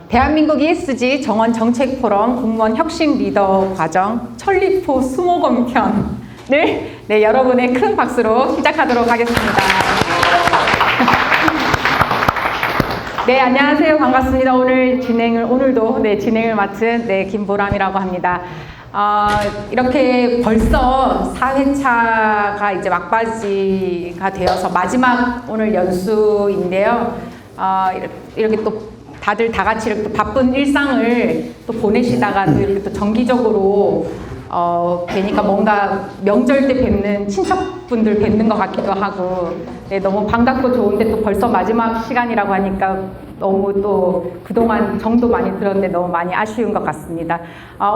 대한민국 ESG 정원 정책 포럼 공무원 혁신 리더 과정 천리포 수목원 편을 여러분의 큰 박수로 시작하도록 하겠습니다. 네, 안녕하세요. 반갑습니다. 오늘도 진행을 맡은 김보람이라고 합니다. 이렇게 벌써 4회차가 이제 막바지가 되어서 마지막 오늘 연수인데요. 이렇게 또 다들 다 같이 이렇게 바쁜 일상을 또 보내시다가 또 이렇게 또 정기적으로 뵈니까 뭔가 명절 때 뵙는 친척분들 뵙는 것 같기도 하고 너무 반갑고 좋은데 또 벌써 마지막 시간이라고 하니까 너무 또 그동안 정도 많이 들었는데 너무 많이 아쉬운 것 같습니다.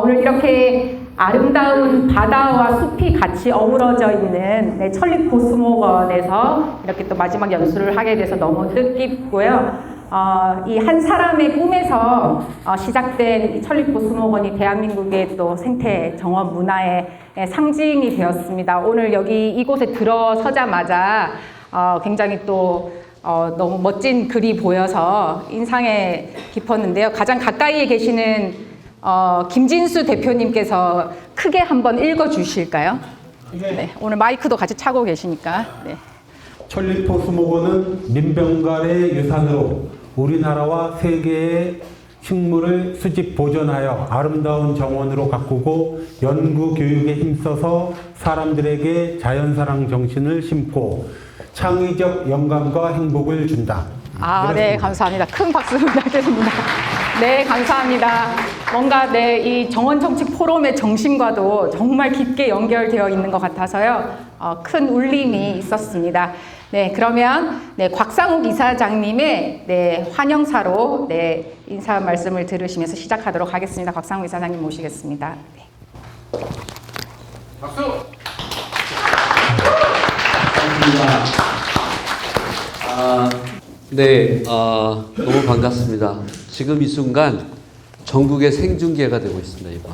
오늘 이렇게 아름다운 바다와 숲이 같이 어우러져 있는 천리포 수목원에서 이렇게 또 마지막 연수를 하게 돼서 너무 뜻깊고요. 이 한 사람의 꿈에서 시작된 이 천리포 수목원이 대한민국의 또 생태 정원 문화의 상징이 되었습니다. 오늘 여기 이곳에 들어서자마자 굉장히 또 너무 멋진 글이 보여서 인상에 깊었는데요. 가장 가까이에 계시는 김진수 대표님께서 크게 한번 읽어주실까요? 네, 오늘 마이크도 같이 차고 계시니까. 네. 천리포 수목원은 민병갈의 유산으로 우리나라와 세계의 식물을 수집 보존하여 아름다운 정원으로 가꾸고 연구 교육에 힘써서 사람들에게 자연사랑 정신을 심고 창의적 영감과 행복을 준다. 네, 감사합니다. 큰 박수 부탁드립니다. 네, 감사합니다. 뭔가 이 정원 정책 포럼의 정신과도 정말 깊게 연결되어 있는 것 같아서요. 큰 울림이 있었습니다. 네, 그러면 곽상욱 이사장님의 환영사로 인사 말씀을 들으시면서 시작하도록 하겠습니다. 곽상욱 이사장님 모시겠습니다. 네. 박수! 감사합니다. 너무 반갑습니다. 지금 이 순간 전국에 생중계가 되고 있습니다, 이번.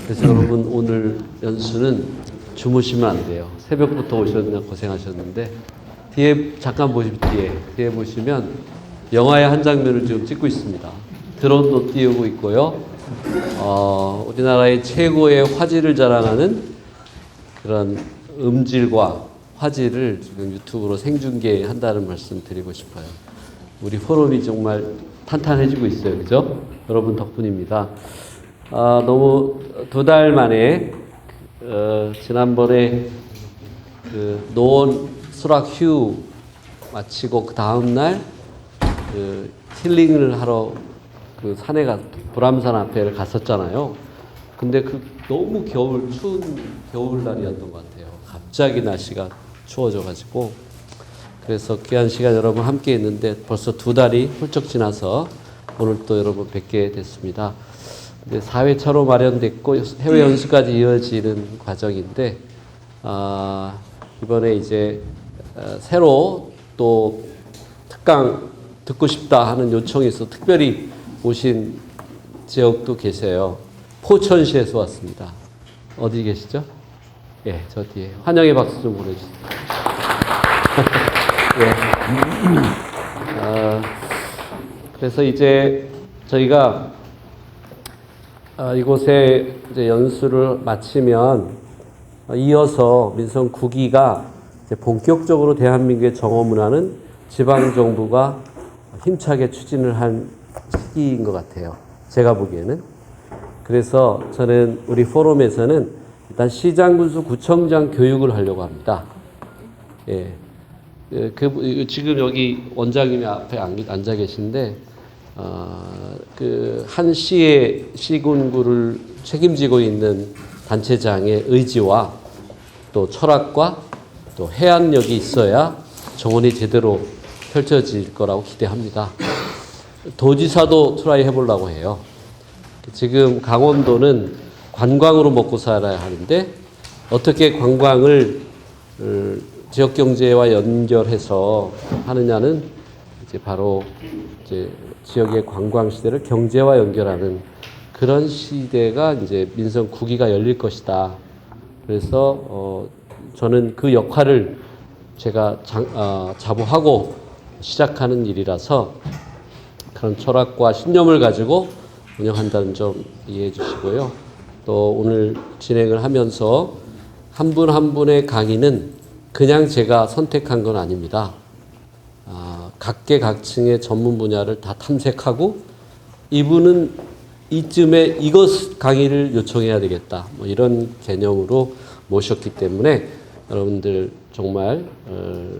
그래서 여러분 오늘 연수는 주무시면 안 돼요. 새벽부터 오셨느냐 고생하셨는데 뒤에 잠깐 뒤에 보시면 영화의 한 장면을 지금 찍고 있습니다. 드론도 띄우고 있고요. 우리나라의 최고의 화질을 자랑하는 그런 음질과 화질을 지금 유튜브로 생중계한다는 말씀 드리고 싶어요. 우리 포럼이 정말 탄탄해지고 있어요. 그죠? 여러분 덕분입니다. 너무 2달 만에 지난번에 그 노원 수락 휴 마치고 그 다음날 힐링을 하러 그 산에 불암산 앞에를 갔었잖아요. 근데 너무 추운 겨울날이었던 것 같아요. 갑자기 날씨가 추워져가지고 그래서 귀한 시간 여러분 함께 했는데 벌써 2달이 훌쩍 지나서 오늘 또 여러분 뵙게 됐습니다. 4회차로 마련됐고 해외 연수까지 이어지는 과정인데 이번에 이제 새로 또 특강 듣고 싶다 하는 요청이 있어 특별히 오신 지역도 계세요. 포천시에서 왔습니다. 어디 계시죠? 예, 저 뒤에 환영의 박수 좀 보내주세요. 예. 그래서 이제 저희가 이곳에 이제 연수를 마치면 이어서 민선 9기가 이제 본격적으로 대한민국의 정원 문화는 지방 정부가 힘차게 추진을 한 시기인 것 같아요. 제가 보기에는. 그래서 저는 우리 포럼에서는 일단 시장, 군수, 구청장 교육을 하려고 합니다. 예. 지금 여기 원장님이 앞에 앉아 계신데, 한 시의 시군구를 책임지고 있는 단체장의 의지와 또 철학과 또 해안력이 있어야 정원이 제대로 펼쳐질 거라고 기대합니다. 도지사도 트라이 해보려고 해요. 지금 강원도는 관광으로 먹고 살아야 하는데 어떻게 관광을 지역경제와 연결해서 하느냐는 이제 바로 이제 지역의 관광 시대를 경제와 연결하는 그런 시대가 이제 민선 9기가 열릴 것이다. 그래서 저는 그 역할을 제가 자부하고 시작하는 일이라서 그런 철학과 신념을 가지고 운영한다는 점 이해해 주시고요. 또 오늘 진행을 하면서 한 분 한 분의 강의는 그냥 제가 선택한 건 아닙니다. 각계각층의 전문 분야를 다 탐색하고 이분은 이쯤에 이것 강의를 요청해야 되겠다. 뭐 이런 개념으로 모셨기 때문에 여러분들 정말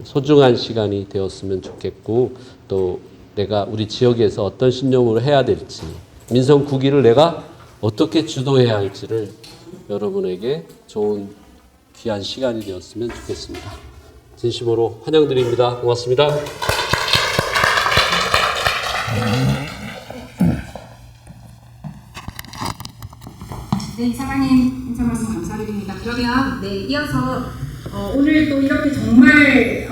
소중한 시간이 되었으면 좋겠고 또 내가 우리 지역에서 어떤 신념으로 해야 될지 민선 9기를 내가 어떻게 주도해야 할지를 여러분에게 좋은 귀한 시간이 되었으면 좋겠습니다. 진심으로 환영드립니다. 고맙습니다. 네, 이사장님 인사 말씀 감사드립니다. 그러면 이어서 오늘 또 이렇게 정말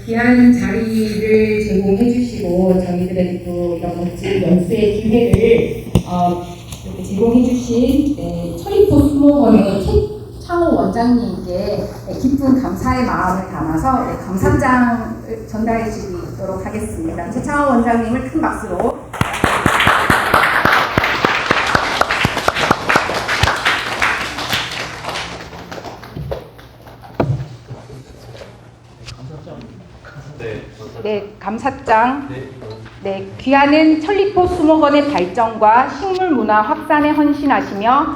귀한 자리를 제공해 주시고 저희들에게 또 이런 멋진 연수의 기회를 이렇게 제공해 주신 철리포 수목원의 최창호 원장님께 깊은 감사의 마음을 담아서 감사장을 전달해 드리도록 하겠습니다. 최창호 원장님을 큰 박수로. 네, 감사장. 네, 귀하는 천리포 수목원의 발전과 식물문화 확산에 헌신하시며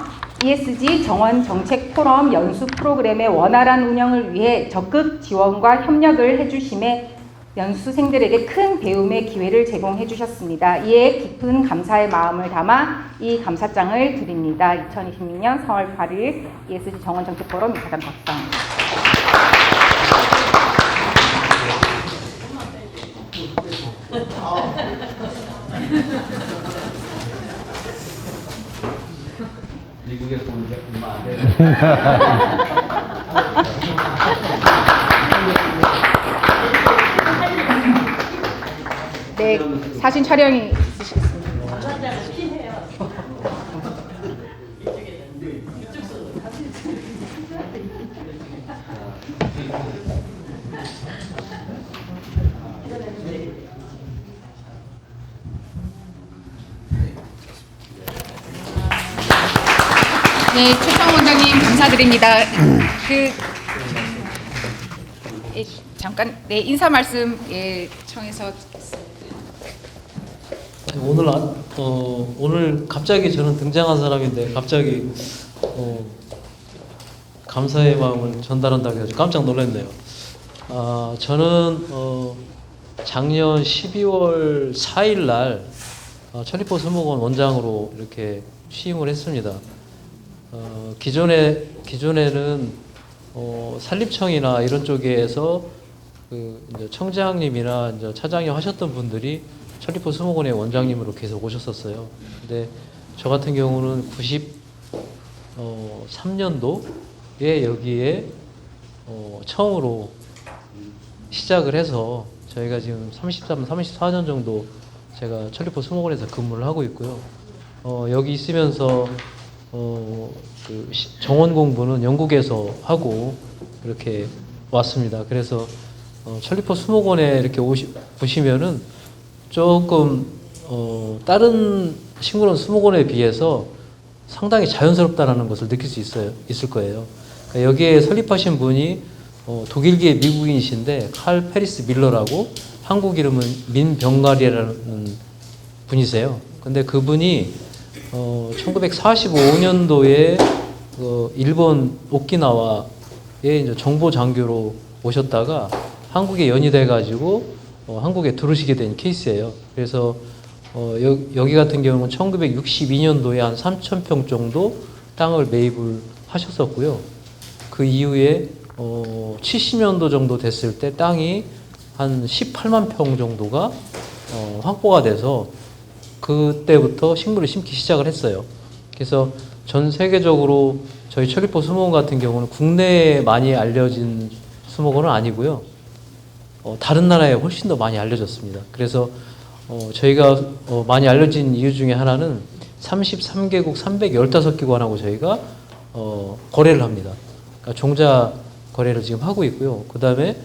ESG 정원 정책 포럼 연수 프로그램의 원활한 운영을 위해 적극 지원과 협력을 해주심에 연수생들에게 큰 배움의 기회를 제공해 주셨습니다. 이에 깊은 감사의 마음을 담아 이 감사장을 드립니다. 2026년 4월 8일 ESG 정원 정책 포럼 이사장 박상. 미국에 돈 얼마 안 돼. 네, 사진 촬영이 있으시겠습니다. 네, 최창호 원장님 감사드립니다. 잠깐 인사 말씀 청해서 오늘 갑자기 저는 등장한 사람인데 갑자기 감사의 마음을 전달한다고 해서 깜짝 놀랐네요. 저는 작년 12월 4일 날 천리포 수목원 원장으로 이렇게 취임을 했습니다. 기존에는 산림청이나 이런 쪽에서 이제 청장님이나 이제 차장님 하셨던 분들이 천리포 수목원의 원장님으로 계속 오셨었어요. 근데 저 같은 경우는 93년도에 여기에 처음으로 시작을 해서 저희가 지금 34년 정도 제가 천리포 수목원에서 근무를 하고 있고요. 여기 있으면서 정원 공부는 영국에서 하고 이렇게 왔습니다. 그래서 천리포 수목원에 이렇게 보시면은 조금 다른 식물원 수목원에 비해서 상당히 자연스럽다라는 것을 느낄 수 있을 거예요. 그러니까 여기에 설립하신 분이 독일계 미국인이신데 칼 페리스 밀러라고 한국 이름은 민병가리라는 분이세요. 근데 그분이 1945년도에 일본 오키나와에 이제 정보 장교로 오셨다가 한국에 연이돼 가지고 한국에 들어오시게 된 케이스예요. 그래서 여기 같은 경우는 1962년도에 한 3,000평 정도 땅을 매입을 하셨었고요. 그 이후에 70년도 정도 됐을 때 땅이 한 18만 평 정도가 확보가 돼서 그때부터 식물을 심기 시작을 했어요. 그래서 전 세계적으로 저희 천리포 수목원 같은 경우는 국내에 많이 알려진 수목원은 아니고요. 다른 나라에 훨씬 더 많이 알려졌습니다. 그래서 저희가 많이 알려진 이유 중에 하나는 33개국 315기관하고 저희가 거래를 합니다. 그러니까 종자 거래를 지금 하고 있고요. 그 다음에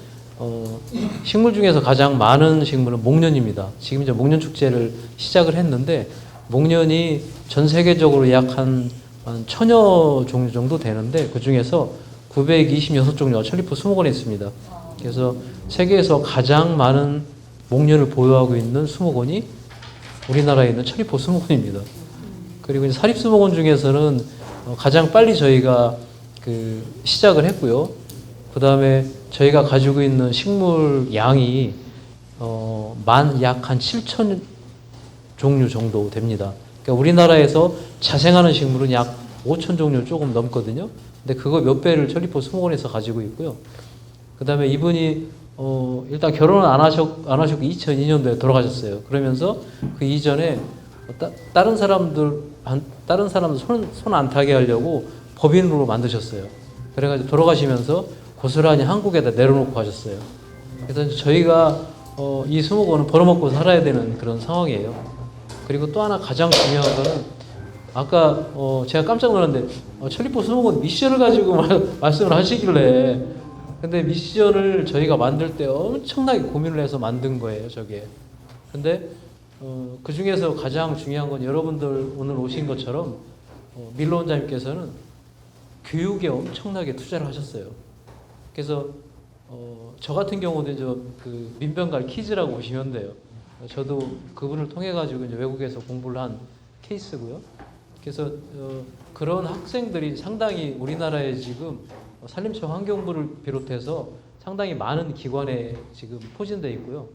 식물 중에서 가장 많은 식물은 목련입니다. 지금 이제 목련 축제를 시작을 했는데 목련이 전 세계적으로 약 한 1000여 종류 정도 되는데 그 중에서 926종류가 천리포 수목원에 있습니다. 그래서 세계에서 가장 많은 목련을 보유하고 있는 수목원이 우리나라에 있는 천리포 수목원입니다. 그리고 이제 사립수목원 중에서는 가장 빨리 저희가 그 시작을 했고요. 그 다음에 저희가 가지고 있는 식물 양이 약 한 7천 종류 정도 됩니다. 그러니까 우리나라에서 자생하는 식물은 약 5천 종류 조금 넘거든요. 근데 그거 몇 배를 천리포 수목원에서 가지고 있고요. 그 다음에 이분이 일단 결혼을 안 하셨고 2002년도에 돌아가셨어요. 그러면서 그 이전에 다른 사람들 손 안 타게 하려고 법인으로 만드셨어요. 그래가지고 돌아가시면서 고스란히 한국에다 내려놓고 가셨어요. 그래서 저희가 이 수목원은 벌어먹고 살아야 되는 그런 상황이에요. 그리고 또 하나 가장 중요한 거는 아까 제가 깜짝 놀랐는데 천리포 수목원 미션을 가지고 말씀을 하시길래 근데 미션을 저희가 만들 때 엄청나게 고민을 해서 만든 거예요, 저게. 근데 그 중에서 가장 중요한 건 여러분들 오늘 오신 것처럼 밀로 원장님께서는 교육에 엄청나게 투자를 하셨어요. 그래서 저 같은 경우도 이제 그 민병갈 키즈라고 보시면 돼요. 저도 그분을 통해 가지고 이제 외국에서 공부를 한 케이스고요. 그래서 그런 학생들이 상당히 우리나라에 지금 산림청 환경부를 비롯해서 상당히 많은 기관에 지금 포진되어 있고요.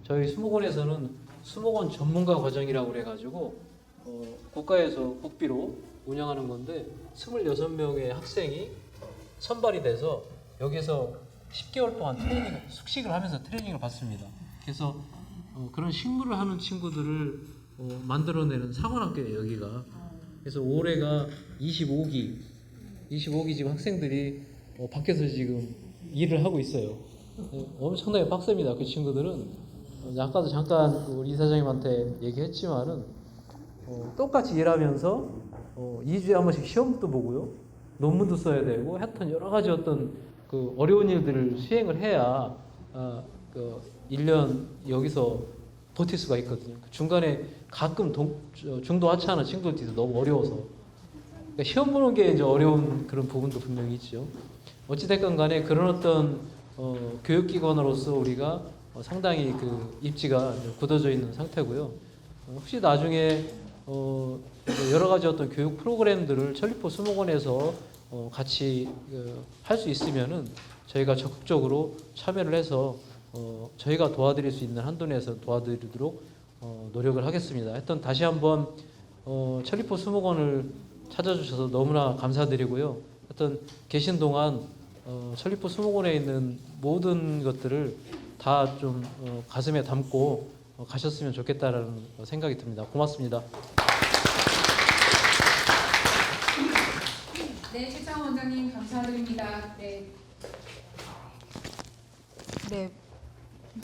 저희 수목원에서는 수목원 전문가 과정이라고 그래가지고 국가에서 국비로 운영하는 건데 26명의 학생이 선발이 돼서 여기서 10개월 동안 숙식을 하면서 트레이닝을 받습니다. 그래서 그런 식물을 하는 친구들을 만들어내는 상원학교예요, 여기가. 그래서 올해가 25기 지금 학생들이 밖에서 지금 일을 하고 있어요. 엄청나게 빡셉니다. 그 친구들은 아까도 잠깐 우리 이사장님한테 얘기했지만은 똑같이 일하면서 2주에 한 번씩 시험도 보고요, 논문도 써야 되고 하여튼 여러 가지 어떤 그 어려운 일들을 수행을 해야 그 1년 여기서 버틸 수가 있거든요. 중간에 가끔 중도 하차하는 친구들도 너무 어려워서 그러니까 시험 보는 게 이제 어려운 그런 부분도 분명히 있죠. 어찌됐건 간에 그런 어떤 교육기관으로서 우리가 상당히 그 입지가 굳어져 있는 상태고요. 혹시 나중에 여러 가지 어떤 교육 프로그램들을 천리포 수목원에서 같이 할 수 있으면은 저희가 적극적으로 참여를 해서 저희가 도와드릴 수 있는 한도 내에서 도와드리도록 노력을 하겠습니다. 하여튼 다시 한번 천리포 수목원을 찾아주셔서 너무나 감사드리고요. 하여튼 계신 동안 천리포 수목원에 있는 모든 것들을 다 좀 가슴에 담고 가셨으면 좋겠다라는 생각이 듭니다. 고맙습니다. 네, 최창원 원장님 감사드립니다. 네. 네.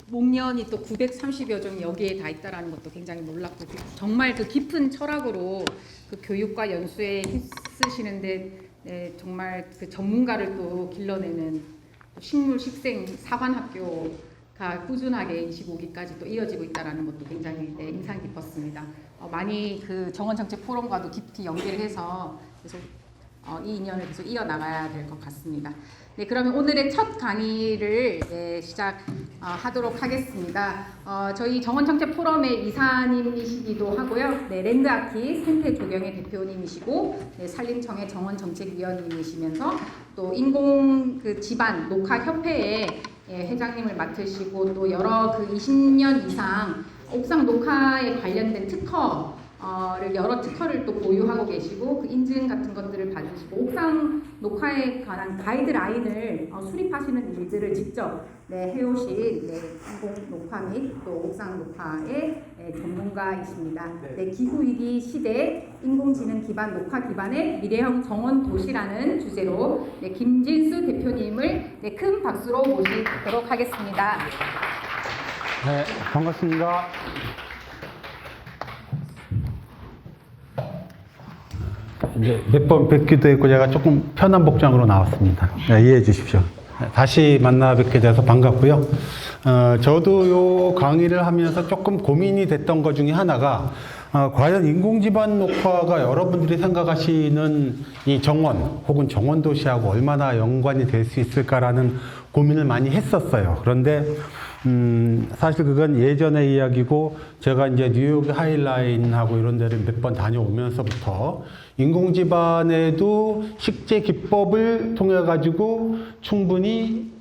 목련이 또 930여 종이 여기에 다 있다라는 것도 굉장히 놀랍고 정말 그 깊은 철학으로 그 교육과 연수에 힘쓰시는데 네, 정말 그 전문가를 또 길러내는 식물 식생 사관학교가 꾸준하게 25기까지 또 이어지고 있다라는 것도 굉장히 네, 인상 깊었습니다. 많이 그 정원정책 포럼과도 깊이 연계를 해서 계속 이 인연을 계속 이어나가야 될 것 같습니다. 네, 그러면 오늘의 첫 강의를 네, 시작하도록 하겠습니다. 저희 정원정책 포럼의 이사님이시기도 하고요. 네, 랜드아키 생태 조경의 대표님이시고 네, 산림청의 정원정책위원님이시면서 또 인공 그 지반 녹화협회의 회장님을 맡으시고 또 여러 그 20년 이상 옥상 녹화에 관련된 여러 특허를 또 보유하고 계시고 그 인증 같은 것들을 받으시고 옥상 녹화에 관한 가이드라인을 수립하시는 일들을 직접 네, 해오신 네, 인공 녹화 및 또 옥상 녹화의 전문가이십니다. 네, 기후위기 시대 인공지능 기반 녹화 기반의 미래형 정원 도시라는 주제로 네, 김진수 대표님을 네, 큰 박수로 모시도록 하겠습니다. 네, 반갑습니다. 이제 몇 번 뵙기도 했고 제가 조금 편한 복장으로 나왔습니다. 네, 이해해 주십시오. 다시 만나 뵙게 돼서 반갑고요. 저도 요 강의를 하면서 조금 고민이 됐던 것 중에 하나가 과연 인공지반 녹화가 여러분들이 생각하시는 이 정원 혹은 정원도시하고 얼마나 연관이 될 수 있을까라는 고민을 많이 했었어요. 그런데 사실 그건 예전의 이야기고 제가 이제 뉴욕 하이라인하고 이런 데를 몇 번 다녀오면서부터 인공지반에도 식재 기법을 통해 가지고 충분히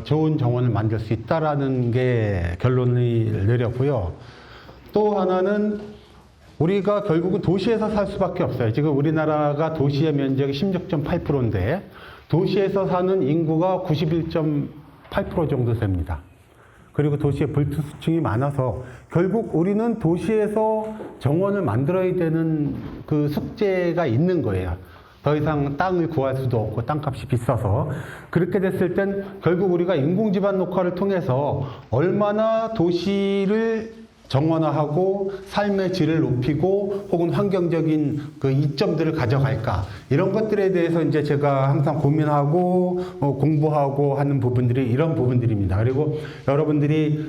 좋은 정원을 만들 수 있다라는 게 결론을 내렸고요. 또 하나는 우리가 결국은 도시에서 살 수밖에 없어요. 지금 우리나라가 도시의 면적이 16.8%인데 도시에서 사는 인구가 91.8% 정도 됩니다. 그리고 도시에 불투수층이 많아서 결국 우리는 도시에서 정원을 만들어야 되는 그 숙제가 있는 거예요. 더 이상 땅을 구할 수도 없고 땅값이 비싸서. 그렇게 됐을 땐 결국 우리가 인공지반 녹화를 통해서 얼마나 도시를 정원화하고 삶의 질을 높이고 혹은 환경적인 그 이점들을 가져갈까, 이런 것들에 대해서 이제 제가 항상 고민하고 공부하고 하는 부분들이 이런 부분들입니다. 그리고 여러분들이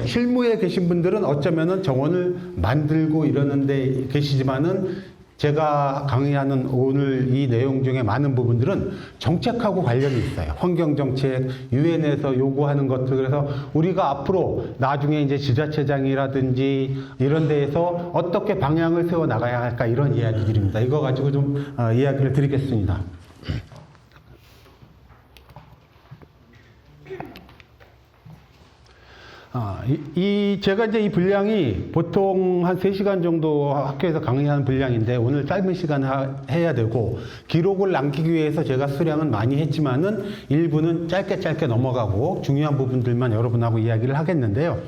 실무에 계신 분들은 어쩌면은 정원을 만들고 이러는데 계시지만은 제가 강의하는 오늘 이 내용 중에 많은 부분들은 정책하고 관련이 있어요. 환경정책, 유엔에서 요구하는 것들. 그래서 우리가 앞으로 나중에 이제 지자체장이라든지 이런 데에서 어떻게 방향을 세워 나가야 할까, 이런 이야기들입니다. 이거 가지고 좀 이야기를 드리겠습니다. 제가 이제 이 분량이 보통 한 3시간 정도 학교에서 강의하는 분량인데 오늘 짧은 시간에 해야 되고, 기록을 남기기 위해서 제가 수량은 많이 했지만은 일부는 짧게 넘어가고 중요한 부분들만 여러분하고 이야기를 하겠는데요.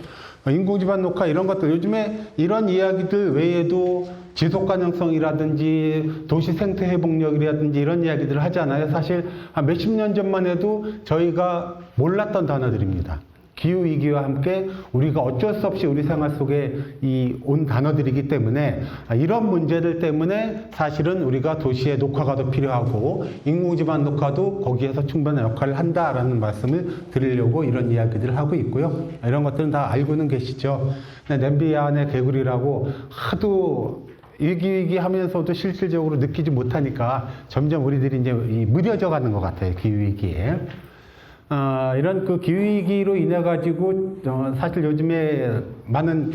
인공지반 녹화 이런 것들, 요즘에 이런 이야기들 외에도 지속 가능성이라든지 도시 생태 회복력이라든지 이런 이야기들을 하잖아요. 사실 한 몇십 년 전만 해도 저희가 몰랐던 단어들입니다. 기후위기와 함께 우리가 어쩔 수 없이 우리 생활 속에 온 단어들이기 때문에 이런 문제들 때문에 사실은 우리가 도시의 녹화가 더 필요하고 인공지반 녹화도 거기에서 충분한 역할을 한다라는 말씀을 드리려고 이런 이야기들을 하고 있고요. 이런 것들은 다 알고는 계시죠. 냄비 안의 개구리라고 하도 위기 하면서도 실질적으로 느끼지 못하니까 점점 우리들이 이제 무뎌져 가는 것 같아요. 기후위기에. 이런 그 기후위기로 인해 가지고 사실 요즘에 많은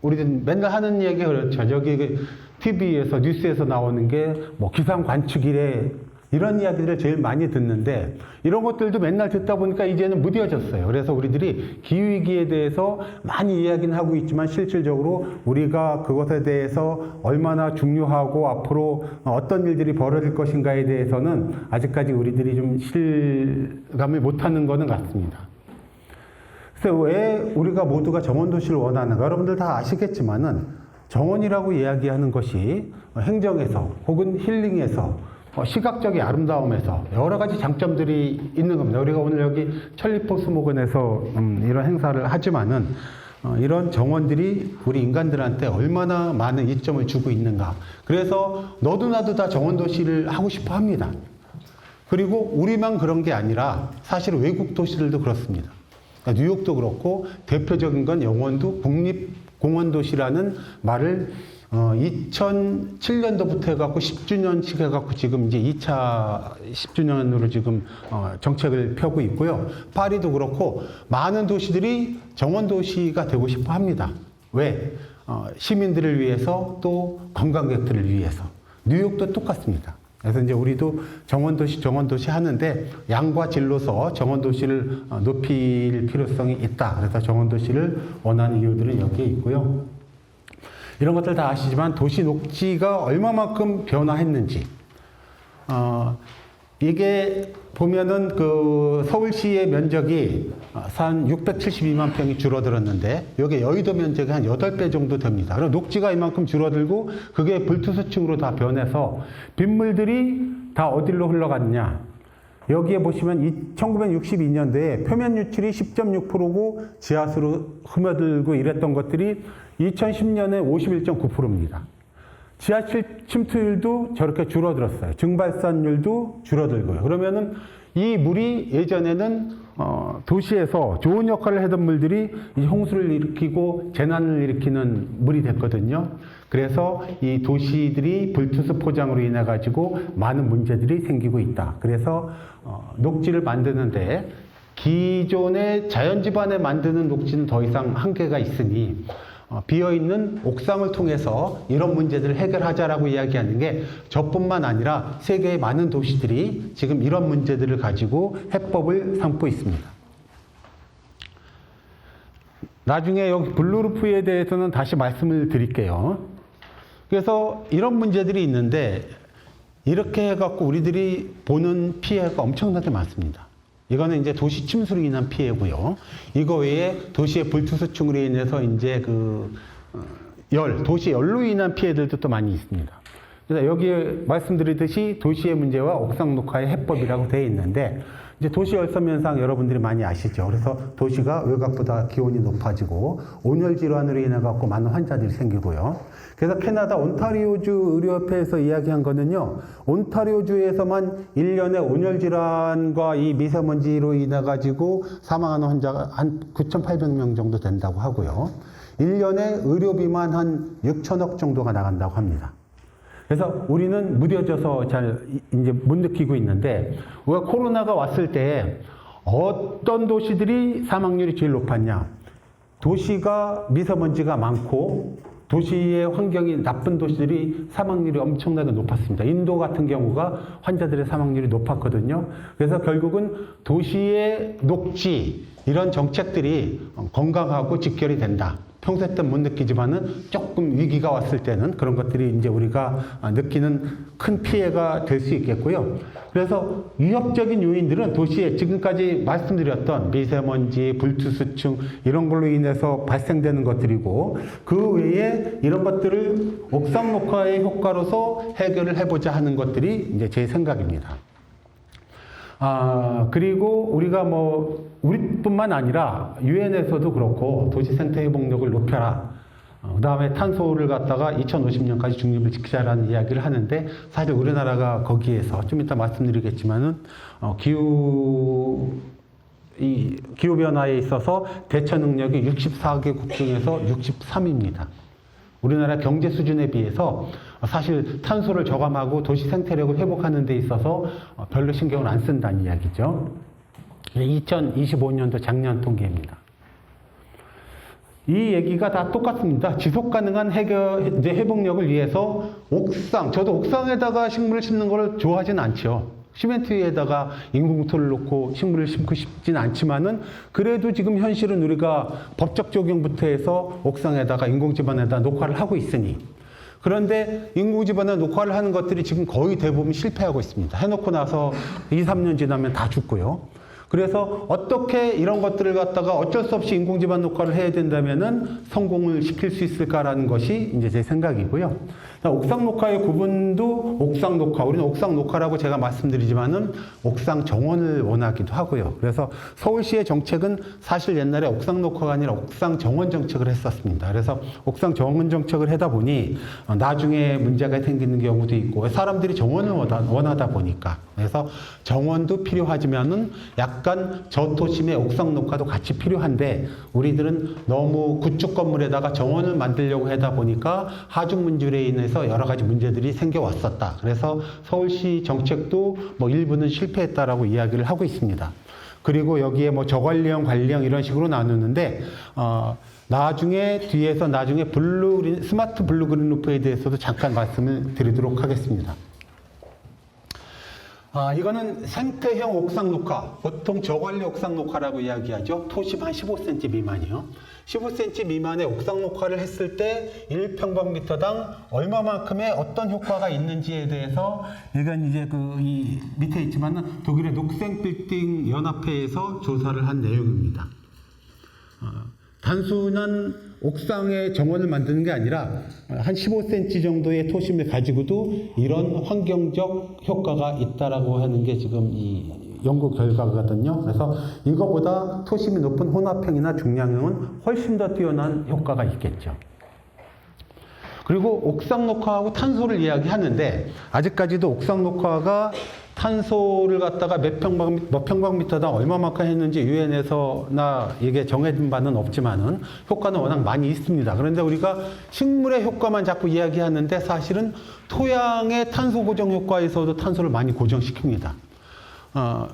우리들 맨날 하는 얘기가 그렇죠. 저기 TV에서 뉴스에서 나오는 게 뭐 기상 관측이래, 이런 이야기들을 제일 많이 듣는데 이런 것들도 맨날 듣다 보니까 이제는 무뎌졌어요. 그래서 우리들이 기후위기에 대해서 많이 이야기는 하고 있지만 실질적으로 우리가 그것에 대해서 얼마나 중요하고 앞으로 어떤 일들이 벌어질 것인가에 대해서는 아직까지 우리들이 좀 실감을 못하는 것은 같습니다. 그래서 왜 우리가 모두가 정원도시를 원하는가? 여러분들 다 아시겠지만은 정원이라고 이야기하는 것이 행정에서 혹은 힐링에서 시각적인 아름다움에서 여러 가지 장점들이 있는 겁니다. 우리가 오늘 여기 천리포수목원에서 이런 행사를 하지만은 이런 정원들이 우리 인간들한테 얼마나 많은 이점을 주고 있는가. 그래서 너도 나도 다 정원도시를 하고 싶어 합니다. 그리고 우리만 그런 게 아니라 사실 외국 도시들도 그렇습니다. 그러니까 뉴욕도 그렇고 대표적인 건 영원도 국립공원도시라는 말을 2007년도부터 해갖고 10주년씩 해갖고 지금 이제 2차 10주년으로 지금 정책을 펴고 있고요. 파리도 그렇고 많은 도시들이 정원도시가 되고 싶어 합니다. 왜? 시민들을 위해서 또 관광객들을 위해서. 뉴욕도 똑같습니다. 그래서 이제 우리도 정원도시 하는데 양과 질로서 정원도시를 높일 필요성이 있다. 그래서 정원도시를 원하는 이유들은 여기에 있고요. 이런 것들 다 아시지만 도시 녹지가 얼마만큼 변화했는지, 이게 보면은 그 서울시의 면적이 한 672만 평이 줄어들었는데 여기 여의도 면적이 한 8배 정도 됩니다. 그럼 녹지가 이만큼 줄어들고 그게 불투수층으로 다 변해서 빗물들이 다 어디로 흘러갔냐? 여기에 보시면 1962년도에 표면 유출이 10.6%고 지하수로 스며들고 이랬던 것들이 2010년에 51.9%입니다. 지하실 침투율도 저렇게 줄어들었어요. 증발산율도 줄어들고요. 그러면은 이 물이 예전에는 도시에서 좋은 역할을 하던 물들이 이 홍수를 일으키고 재난을 일으키는 물이 됐거든요. 그래서 이 도시들이 불투수 포장으로 인해 가지고 많은 문제들이 생기고 있다. 그래서 녹지를 만드는데 기존의 자연집안에 만드는 녹지는 더 이상 한계가 있으니 비어있는 옥상을 통해서 이런 문제들을 해결하자라고 이야기하는 게 저뿐만 아니라 세계의 많은 도시들이 지금 이런 문제들을 가지고 해법을 삼고 있습니다. 나중에 여기 블루루프에 대해서는 다시 말씀을 드릴게요. 그래서 이런 문제들이 있는데 이렇게 해갖고 우리들이 보는 피해가 엄청나게 많습니다. 이거는 이제 도시 침수로 인한 피해고요. 이거 외에 도시의 불투수층으로 인해서 이제 도시 열로 인한 피해들도 또 많이 있습니다. 그래서 여기에 말씀드리듯이 도시의 문제와 옥상 녹화의 해법이라고 되어 있는데, 이제 도시 열섬 현상 여러분들이 많이 아시죠? 그래서 도시가 외곽보다 기온이 높아지고 온열 질환으로 인해 갖고 많은 환자들이 생기고요. 그래서 캐나다 온타리오주 의료협회에서 이야기한 거는요, 온타리오주에서만 1년에 온열 질환과 이 미세먼지로 인해 가지고 사망하는 환자가 한 9,800명 정도 된다고 하고요. 1년에 의료비만 한 6천억 정도가 나간다고 합니다. 그래서 우리는 무뎌져서 잘 이제 못 느끼고 있는데, 우리가 코로나가 왔을 때 어떤 도시들이 사망률이 제일 높았냐? 도시가 미세먼지가 많고 도시의 환경이 나쁜 도시들이 사망률이 엄청나게 높았습니다. 인도 같은 경우가 환자들의 사망률이 높았거든요. 그래서 결국은 도시의 녹지, 이런 정책들이 건강하고 직결이 된다. 평소에 못 느끼지만은 조금 위기가 왔을 때는 그런 것들이 이제 우리가 느끼는 큰 피해가 될 수 있겠고요. 그래서 위협적인 요인들은 도시에 지금까지 말씀드렸던 미세먼지, 불투수층 이런 걸로 인해서 발생되는 것들이고, 그 외에 이런 것들을 옥상 녹화의 효과로서 해결을 해보자 하는 것들이 이제 제 생각입니다. 그리고 우리가 우리뿐만 아니라 유엔에서도 그렇고 도시 생태 회복력을 높여라. 그 다음에 탄소를 갖다가 2050년까지 중립을 지키자라는 이야기를 하는데, 사실 우리나라가 거기에서 좀 이따 말씀드리겠지만은, 기후변화에 있어서 대처 능력이 64개국 중에서 63위입니다. 우리나라 경제 수준에 비해서 사실 탄소를 저감하고 도시 생태력을 회복하는 데 있어서 별로 신경을 안 쓴다는 이야기죠. 2025년도 작년 통계입니다. 이 얘기가 다 똑같습니다. 지속 가능한 회복력을 위해서 저도 옥상에다가 식물을 심는 걸 좋아하진 않죠. 시멘트 위에다가 인공토를 놓고 식물을 심고 싶진 않지만은, 그래도 지금 현실은 우리가 법적 적용부터 해서 옥상에다가 인공지반에다 녹화를 하고 있으니, 그런데 인공지반에 녹화를 하는 것들이 지금 거의 대부분 실패하고 있습니다. 해놓고 나서 2, 3년 지나면 다 죽고요. 그래서 어떻게 이런 것들을 갖다가 어쩔 수 없이 인공지반 녹화를 해야 된다면은 성공을 시킬 수 있을까라는 것이 이제 제 생각이고요. 옥상 녹화의 구분도 옥상 녹화, 우리는 옥상 녹화라고 제가 말씀드리지만은 옥상 정원을 원하기도 하고요. 그래서 서울시의 정책은 사실 옛날에 옥상 녹화가 아니라 옥상 정원 정책을 했었습니다. 그래서 옥상 정원 정책을 하다 보니 나중에 문제가 생기는 경우도 있고, 사람들이 정원을 원하다 보니까, 그래서 정원도 필요하지만은 약간 저도심의 옥상 녹화도 같이 필요한데, 우리들은 너무 구축 건물에다가 정원을 만들려고 하다 보니까 하중 문율에 인해서 여러 가지 문제들이 생겨왔었다. 그래서 서울시 정책도 일부는 실패했다라고 이야기를 하고 있습니다. 그리고 여기에 저관리형, 관리형 이런 식으로 나누는데, 뒤에서 스마트 블루그린 루프에 대해서도 잠깐 말씀을 드리도록 하겠습니다. 이거는 생태형 옥상 녹화, 보통 저관리 옥상 녹화라고 이야기하죠. 토심 한 15cm 미만이요. 15cm 미만의 옥상 녹화를 했을 때 1평방미터당 얼마만큼의 어떤 효과가 있는지에 대해서, 이건 이제 이 밑에 있지만은 독일의 녹색 빌딩 연합회에서 조사를 한 내용입니다. 단순한 옥상의 정원을 만드는 게 아니라 한 15cm 정도의 토심을 가지고도 이런 환경적 효과가 있다라고 하는 게 지금 이 연구 결과거든요. 그래서 이거보다 토심이 높은 혼합형이나 중량형은 훨씬 더 뛰어난 효과가 있겠죠. 그리고 옥상 녹화하고 탄소를 이야기하는데, 아직까지도 옥상 녹화가 탄소를 갖다가 몇 평방미터당 얼마만큼 했는지 유엔에서나 이게 정해진 바는 없지만은 효과는 워낙 많이 있습니다. 그런데 우리가 식물의 효과만 자꾸 이야기하는데 사실은 토양의 탄소 고정 효과에서도 탄소를 많이 고정시킵니다.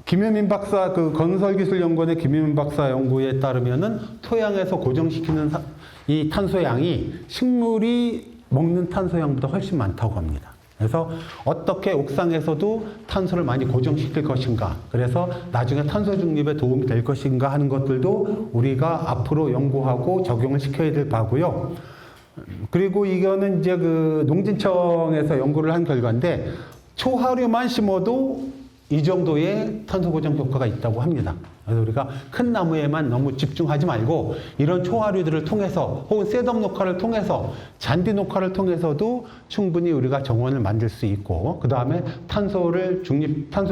김효민 박사 그 건설기술연구원의 김효민 박사 연구에 따르면은 토양에서 고정시키는 이 탄소양이 식물이 먹는 탄소양보다 훨씬 많다고 합니다. 그래서 어떻게 옥상에서도 탄소를 많이 고정시킬 것인가, 그래서 나중에 탄소 중립에 도움이 될 것인가 하는 것들도 우리가 앞으로 연구하고 적용을 시켜야 될 바고요. 그리고 이거는 이제 그 농진청에서 연구를 한 결과인데 초하류만 심어도 이 정도의 탄소 고정 효과가 있다고 합니다. 그래서 우리가 큰 나무에만 너무 집중하지 말고 이런 초하류들을 통해서 혹은 셋업 녹화를 통해서 잔디 녹화를 통해서도 충분히 우리가 정원을 만들 수 있고 그 다음에 탄소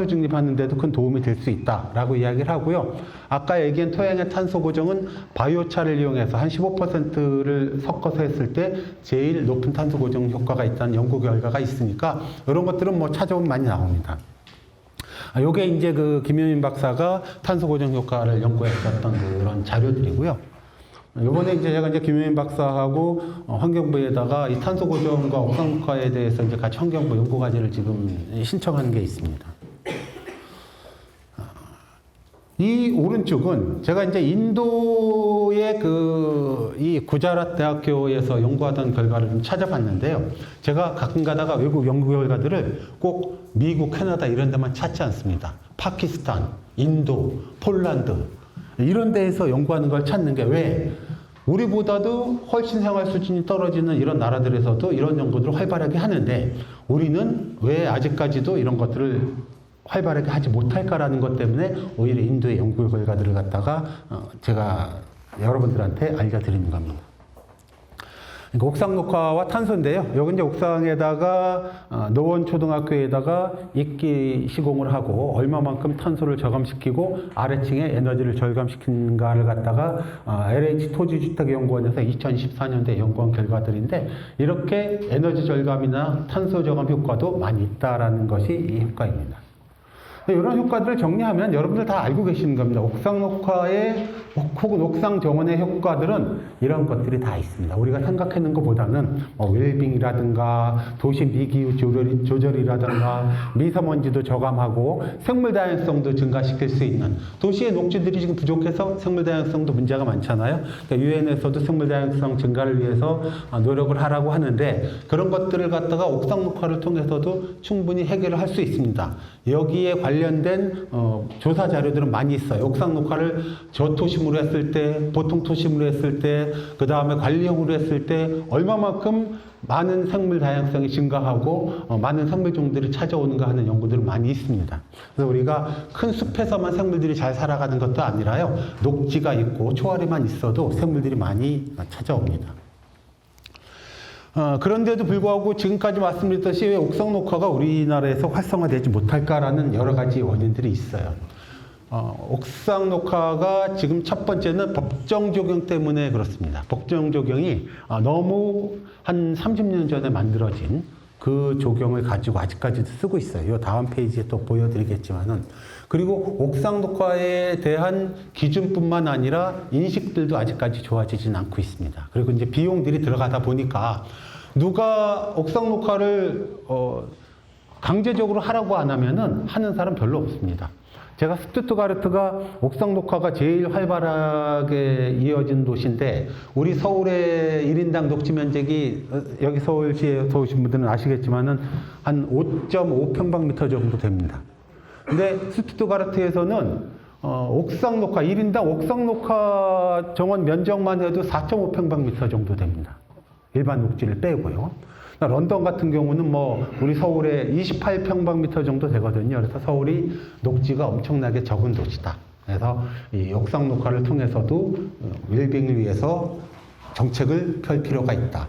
중립하는 데도 큰 도움이 될 수 있다라고 이야기를 하고요. 아까 얘기한 토양의 탄소 고정은 바이오차를 이용해서 한 15%를 섞어서 했을 때 제일 높은 탄소 고정 효과가 있다는 연구 결과가 있으니까 이런 것들은 뭐 찾아보면 많이 나옵니다. 요게 이제 그 김효민 박사가 탄소 고정 효과를 연구했었던 그런 자료들이고요. 요번에 이제 제가 이제 김효민 박사하고 환경부에다가 이 탄소 고정과 옥상 녹화에 대해서 이제 같이 환경부 연구 과제를 지금 신청하는 게 있습니다. 이 오른쪽은 제가 이제 인도의 이 구자랏 대학교에서 연구하던 결과를 좀 찾아봤는데요. 제가 가끔 가다가 외국 연구 결과들을 꼭 미국, 캐나다 이런 데만 찾지 않습니다. 파키스탄, 인도, 폴란드 이런 데에서 연구하는 걸 찾는 게 왜? 우리보다도 훨씬 생활 수준이 떨어지는 이런 나라들에서도 이런 연구들을 활발하게 하는데 우리는 왜 아직까지도 이런 것들을 활발하게 하지 못할까라는 것 때문에 오히려 인도의 연구 결과들을 갖다가 제가 여러분들한테 알려드리는 겁니다. 그러니까 옥상 녹화와 탄소인데요. 여기 이제 옥상에다가 노원 초등학교에다가 이끼 시공을 하고 얼마만큼 탄소를 저감시키고 아래층에 에너지를 절감시키는가를 갖다가 LH 토지주택연구원에서 2014년도에 연구한 결과들인데 이렇게 에너지 절감이나 탄소 저감 효과도 많이 있다라는 것이 이 효과입니다. 이런 효과들을 정리하면 여러분들 다 알고 계시는 겁니다. 옥상 녹화의 혹은 옥상 정원의 효과들은 이런 것들이 다 있습니다. 우리가 생각하는 것보다는 웰빙이라든가 도시 미기후 조절이라든가 미세먼지도 저감하고 생물 다양성도 증가시킬 수 있는 도시의 녹지들이 지금 부족해서 생물 다양성도 문제가 많잖아요. 그러니까 유엔에서도 생물 다양성 증가를 위해서 노력을 하라고 하는데 그런 것들을 갖다가 옥상 녹화를 통해서도 충분히 해결을 할 수 있습니다. 여기에 관련된 조사 자료들은 많이 있어요. 옥상 녹화를 저토심으로 했을 때, 보통 토심으로 했을 때, 그 다음에 관리형으로 했을 때 얼마만큼 많은 생물 다양성이 증가하고 많은 생물종들이 찾아오는가 하는 연구들은 많이 있습니다. 그래서 우리가 큰 숲에서만 생물들이 잘 살아가는 것도 아니라요. 녹지가 있고 초아리만 있어도 생물들이 많이 찾아옵니다. 그런데도 불구하고 지금까지 말씀드렸듯이 왜 옥상 녹화가 우리나라에서 활성화되지 못할까라는 여러 가지 원인들이 있어요. 옥상 녹화가 지금 첫 번째는 법정 적용 때문에 그렇습니다. 법정 적용이 너무 한 30년 전에 만들어진 그 조경을 가지고 아직까지도 쓰고 있어요. 이 다음 페이지에 또 보여드리겠지만은. 그리고 옥상 녹화에 대한 기준뿐만 아니라 인식들도 아직까지 좋아지진 않고 있습니다. 그리고 이제 비용들이 들어가다 보니까 누가 옥상 녹화를 강제적으로 하라고 안 하면은 하는 사람 별로 없습니다. 제가 스투트가르트가 옥상 녹화가 제일 활발하게 이어진 도시인데 우리 서울의 1인당 녹지 면적이 여기 서울시에 오신 분들은 아시겠지만은 한 5.5평방미터 정도 됩니다. 근데 스투트가르트에서는 옥상 녹화 1인당 옥상 녹화 정원 면적만 해도 4.5평방미터 정도 됩니다. 일반 녹지를 빼고요. 런던 같은 경우는 뭐 우리 서울에 28평방미터 정도 되거든요. 그래서 서울이 녹지가 엄청나게 적은 도시다. 그래서 이 옥상 녹화를 통해서도 웰빙을 위해서 정책을 펼 필요가 있다.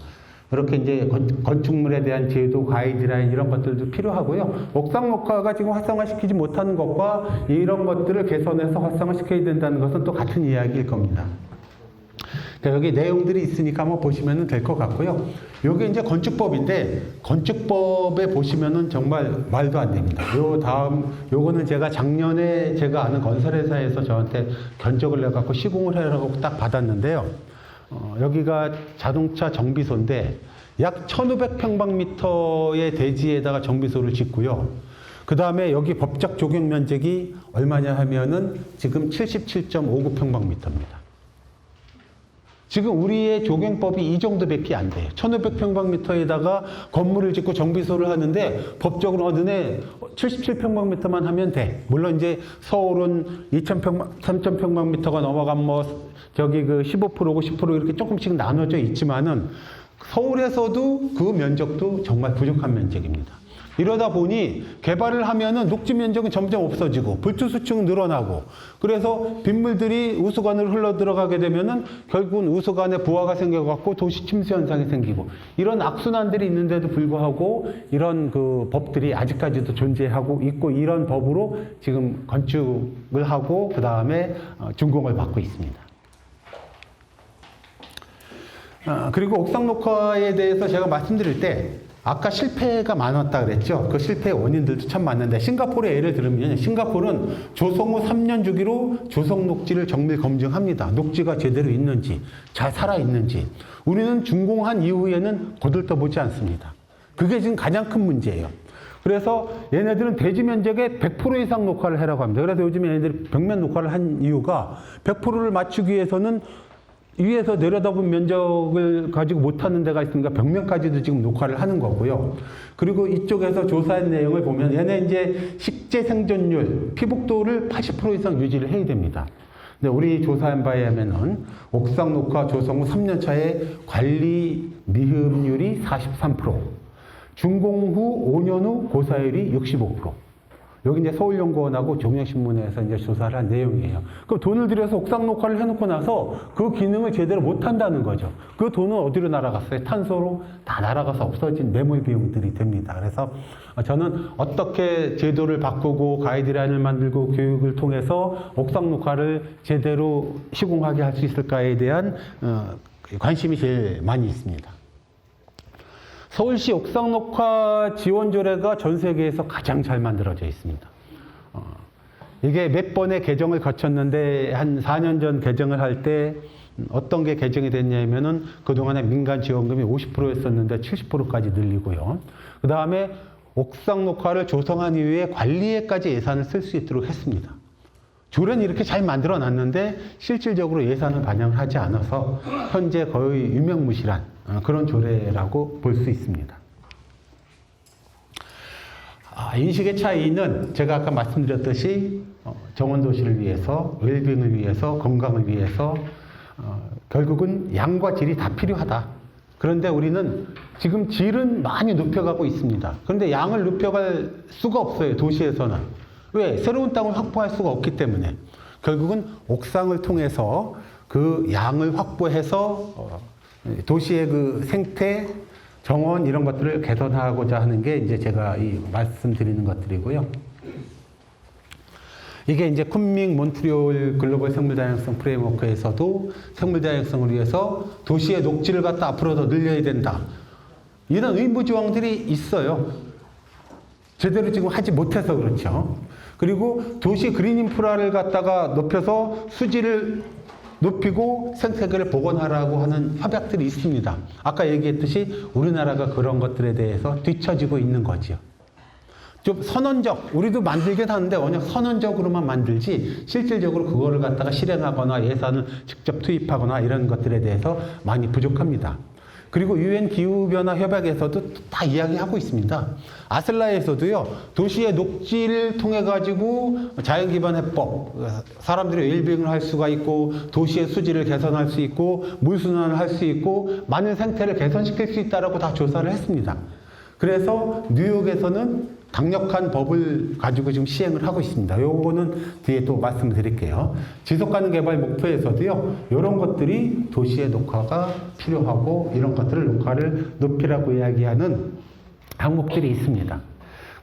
그렇게 이제 건축물에 대한 제도, 가이드라인 이런 것들도 필요하고요. 옥상 녹화가 지금 활성화시키지 못하는 것과 이런 것들을 개선해서 활성화시켜야 된다는 것은 또 같은 이야기일 겁니다. 그러니까 여기 내용들이 있으니까 한번 보시면 될 것 같고요. 요게 이제 건축법인데, 건축법에 보시면은 정말 말도 안 됩니다. 요거는 제가 작년에 제가 아는 건설회사에서 저한테 견적을 내갖고 시공을 해라고 딱 받았는데요. 여기가 자동차 정비소인데, 약 1500평방미터의 대지에다가 정비소를 짓고요. 그 다음에 여기 법적 조경 면적이 얼마냐 하면은 지금 77.59평방미터입니다. 지금 우리의 조경법이 이 정도밖에 안 돼요. 1500평방미터에다가 건물을 짓고 정비소를 하는데 법적으로 너네 77평방미터만 하면 돼. 물론 이제 서울은 3000평방미터가 넘어가면 뭐 저기 그 15%고 10% 이렇게 조금씩 나눠져 있지만은 서울에서도 그 면적도 정말 부족한 면적입니다. 이러다 보니 개발을 하면은 녹지 면적은 점점 없어지고 불투수층은 늘어나고, 그래서 빗물들이 우수관으로 흘러 들어가게 되면은 결국은 우수관에 부하가 생겨갖고 도시 침수 현상이 생기고, 이런 악순환들이 있는데도 불구하고 이런 그 법들이 아직까지도 존재하고 있고, 이런 법으로 지금 건축을 하고 그 다음에 준공을 받고 있습니다. 그리고 옥상 녹화에 대해서 제가 말씀드릴 때 아까 실패가 많았다 그랬죠. 그 실패의 원인들도 참 많은데, 싱가포르의 예를 들으면 싱가포르는 조성 후 3년 주기로 조성 녹지를 정밀 검증합니다. 녹지가 제대로 있는지, 잘 살아있는지. 우리는 준공한 이후에는 거들떠보지 않습니다. 그게 지금 가장 큰 문제예요. 그래서 얘네들은 대지 면적의 100% 이상 녹화를 해라고 합니다. 그래서 요즘 얘네들이 벽면 녹화를 한 이유가 100%를 맞추기 위해서는 위에서 내려다본 면적을 가지고 못하는 데가 있으니까 벽면까지도 지금 녹화를 하는 거고요. 그리고 이쪽에서 조사한 내용을 보면 얘네 이제 식재 생존율, 피복도를 80% 이상 유지를 해야 됩니다. 근데 우리 조사한 바에 하면은 옥상 녹화 조성 후 3년 차에 관리 미흡률이 43%, 준공 후 5년 후 고사율이 65%. 여기 이제 서울연구원하고 종영신문에서 이제 조사를 한 내용이에요. 그럼 돈을 들여서 옥상 녹화를 해놓고 나서 그 기능을 제대로 못 한다는 거죠. 그 돈은 어디로 날아갔어요? 탄소로 다 날아가서 없어진 매몰 비용들이 됩니다. 그래서 저는 어떻게 제도를 바꾸고 가이드라인을 만들고 교육을 통해서 옥상 녹화를 제대로 시공하게 할 수 있을까에 대한 관심이 제일 많이 있습니다. 서울시 옥상 녹화 지원 조례가 전 세계에서 가장 잘 만들어져 있습니다. 이게 몇 번의 개정을 거쳤는데 한 4년 전 개정을 할 때 어떤 게 개정이 됐냐면은 그동안에 민간 지원금이 50%였었는데 70%까지 늘리고요. 그 다음에 옥상 녹화를 조성한 이후에 관리에까지 예산을 쓸 수 있도록 했습니다. 조례는 이렇게 잘 만들어 놨는데 실질적으로 예산을 반영을 하지 않아서 현재 거의 유명무실한 그런 조례라고 볼 수 있습니다. 인식의 차이는 제가 아까 말씀드렸듯이 정원도시를 위해서, 웰빙을 위해서, 건강을 위해서 결국은 양과 질이 다 필요하다. 그런데 우리는 지금 질은 많이 높여가고 있습니다. 그런데 양을 높여갈 수가 없어요, 도시에서는. 왜? 새로운 땅을 확보할 수가 없기 때문에. 결국은 옥상을 통해서 그 양을 확보해서 도시의 그 생태, 정원 이런 것들을 개선하고자 하는 게 이제 제가 말씀드리는 것들이고요. 이게 이제 쿤밍 몬트리올 글로벌 생물 다양성 프레임워크에서도 생물 다양성을 위해서 도시의 녹지를 갖다 앞으로 더 늘려야 된다. 이런 의무조항들이 있어요. 제대로 지금 하지 못해서 그렇죠. 그리고 도시 그린 인프라를 갖다가 높여서 수질을 높이고 생태계를 복원하라고 하는 협약들이 있습니다. 아까 얘기했듯이 우리나라가 그런 것들에 대해서 뒤처지고 있는 거죠. 좀 선언적, 우리도 만들긴 하는데 워낙 선언적으로만 만들지 실질적으로 그거를 갖다가 실행하거나 예산을 직접 투입하거나 이런 것들에 대해서 많이 부족합니다. 그리고 UN 기후변화 협약에서도 다 이야기하고 있습니다. 아슬라에서도요, 도시의 녹지를 통해 가지고 자연기반 해법, 사람들이 웰빙을 할 수가 있고, 도시의 수질을 개선할 수 있고, 물순환을 할 수 있고, 많은 생태를 개선시킬 수 있다라고 다 조사를 했습니다. 그래서 뉴욕에서는 강력한 법을 가지고 지금 시행을 하고 있습니다. 요거는 뒤에 또 말씀을 드릴게요. 지속가능 개발 목표에서도요, 이런 것들이 도시의 녹화가 필요하고 이런 것들을 녹화를 높이라고 이야기하는 항목들이 있습니다.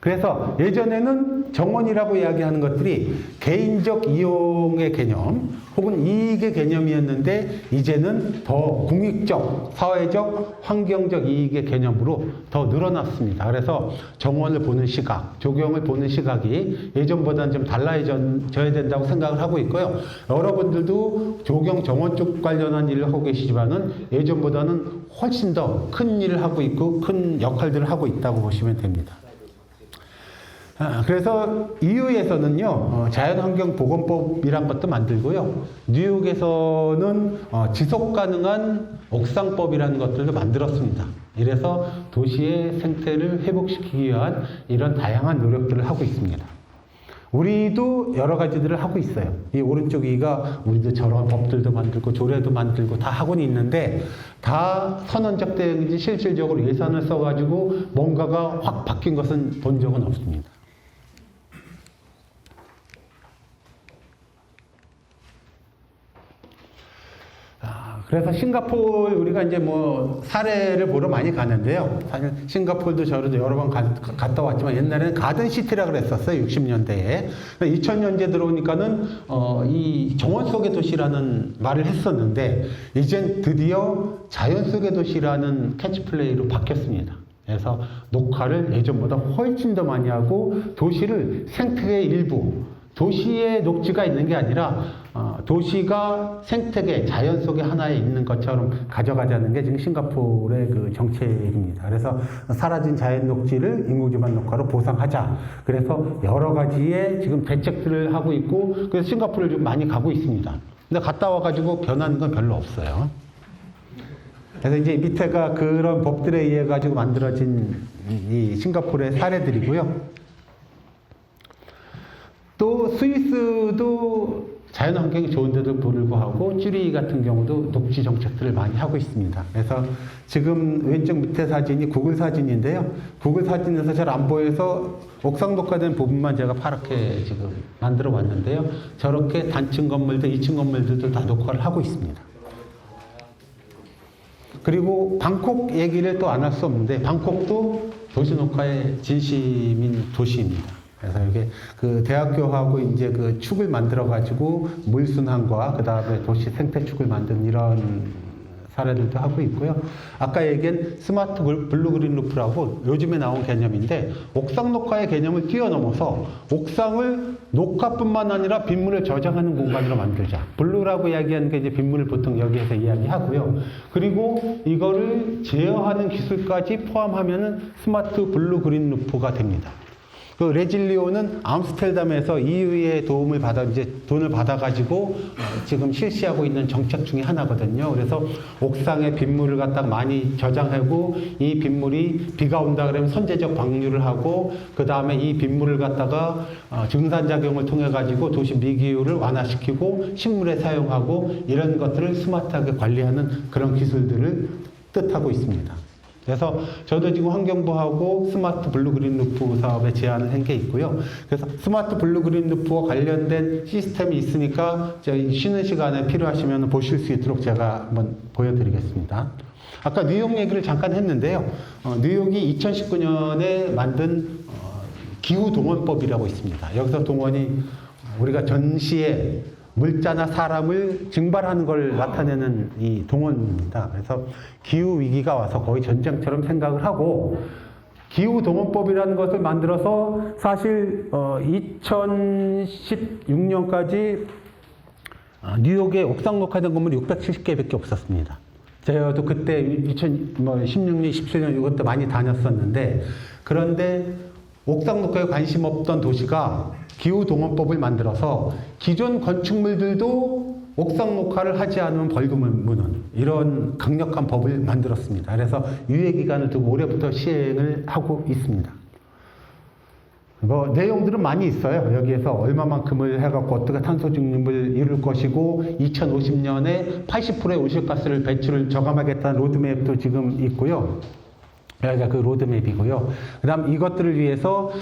그래서 예전에는 정원이라고 이야기하는 것들이 개인적 이용의 개념 혹은 이익의 개념이었는데 이제는 더 공익적, 사회적, 환경적 이익의 개념으로 더 늘어났습니다. 그래서 정원을 보는 시각, 조경을 보는 시각이 예전보다는 좀 달라져야 된다고 생각을 하고 있고요. 여러분들도 조경, 정원 쪽 관련한 일을 하고 계시지만은 예전보다는 훨씬 더 큰 일을 하고 있고 큰 역할들을 하고 있다고 보시면 됩니다. 그래서 EU에서는요, 자연환경보건법이란 것도 만들고요, 뉴욕에서는 지속 가능한 옥상법이라는 것들도 만들었습니다. 이래서 도시의 생태를 회복시키기 위한 이런 다양한 노력들을 하고 있습니다. 우리도 여러 가지들을 하고 있어요. 이 오른쪽 위가 우리도 저런 법들도 만들고 조례도 만들고 다 하고는 있는데 다 선언적 대응이지 실질적으로 예산을 써가지고 뭔가가 확 바뀐 것은 본 적은 없습니다. 그래서 싱가포르 우리가 이제 뭐 사례를 보러 많이 가는데요. 사실 싱가포르도 저도 여러 번 갔다 왔지만 옛날에는 가든시티라 그랬었어요. 60년대에. 2000년대 들어오니까는 이 정원 속의 도시라는 말을 했었는데 이젠 드디어 자연 속의 도시라는 캐치플레이로 바뀌었습니다. 그래서 녹화를 예전보다 훨씬 더 많이 하고 도시를 생태계의 일부, 도시의 녹지가 있는 게 아니라 도시가 생태계, 자연 속에 하나에 있는 것처럼 가져가자는 게 지금 싱가포르의 그 정책입니다. 그래서 사라진 자연 녹지를 인공지반 녹화로 보상하자. 그래서 여러 가지의 지금 대책들을 하고 있고, 그래서 싱가포르를 좀 많이 가고 있습니다. 근데 갔다 와가지고 변하는 건 별로 없어요. 그래서 이제 밑에가 그런 법들에 의해 가지고 만들어진 이 싱가포르의 사례들이고요. 또 스위스도 자연환경이 좋은데도 불구하고 쭈리 같은 경우도 녹지 정책들을 많이 하고 있습니다. 그래서 지금 왼쪽 밑에 사진이 구글 사진인데요. 구글 사진에서 잘 안 보여서 옥상 녹화된 부분만 제가 파랗게 지금 만들어 왔는데요. 저렇게 단층 건물들, 2층 건물들도 다 녹화를 하고 있습니다. 그리고 방콕 얘기를 또 안 할 수 없는데 방콕도 도시 녹화의 진심인 도시입니다. 그래서 이게 그 대학교하고 이제 그 축을 만들어가지고 물순환과 그 다음에 도시 생태축을 만든 이런 사례들도 하고 있고요. 아까 얘기한 스마트 블루그린 루프라고 요즘에 나온 개념인데 옥상 녹화의 개념을 뛰어넘어서 옥상을 녹화뿐만 아니라 빗물을 저장하는 공간으로 만들자. 블루라고 이야기하는 게 이제 빗물을 보통 여기에서 이야기하고요. 그리고 이거를 제어하는 기술까지 포함하면은 스마트 블루그린 루프가 됩니다. 그 레질리오는 암스테르담에서 EU의 도움을 받아 이제 돈을 받아가지고 지금 실시하고 있는 정책 중에 하나거든요. 그래서 옥상에 빗물을 갖다가 많이 저장하고 이 빗물이 비가 온다 그러면 선제적 방류를 하고 그 다음에 이 빗물을 갖다가 증산작용을 통해 가지고 도시 미기후를 완화시키고 식물에 사용하고 이런 것들을 스마트하게 관리하는 그런 기술들을 뜻하고 있습니다. 그래서 저도 지금 환경부하고 스마트 블루그린 루프 사업에 제안을 한 게 있고요. 그래서 스마트 블루그린 루프와 관련된 시스템이 있으니까 저희 쉬는 시간에 필요하시면 보실 수 있도록 제가 한번 보여드리겠습니다. 아까 뉴욕 얘기를 잠깐 했는데요. 뉴욕이 2019년에 만든 기후동원법이라고 있습니다. 여기서 동원이 우리가 전시에 물자나 사람을 증발하는 걸 나타내는 이 동원입니다. 그래서 기후위기가 와서 거의 전쟁처럼 생각을 하고 기후동원법이라는 것을 만들어서 사실 2016년까지 뉴욕에 옥상 녹화된 건물이 670개밖에 없었습니다. 저도 그때 2016년, 17년 이것도 많이 다녔었는데 그런데 옥상 녹화에 관심 없던 도시가 기후동원법을 만들어서 기존 건축물들도 옥상 녹화를 하지 않으면 벌금을 무는 이런 강력한 법을 만들었습니다. 그래서 유예기간을 두고 올해부터 시행을 하고 있습니다. 내용들은 많이 있어요. 여기에서 얼마만큼을 해갖고 어떻게 탄소 중립을 이룰 것이고 2050년에 80%의 온실가스를 배출을 저감하겠다는 로드맵도 지금 있고요. 여기가 그 로드맵이고요. 그 다음 이것들을 위해서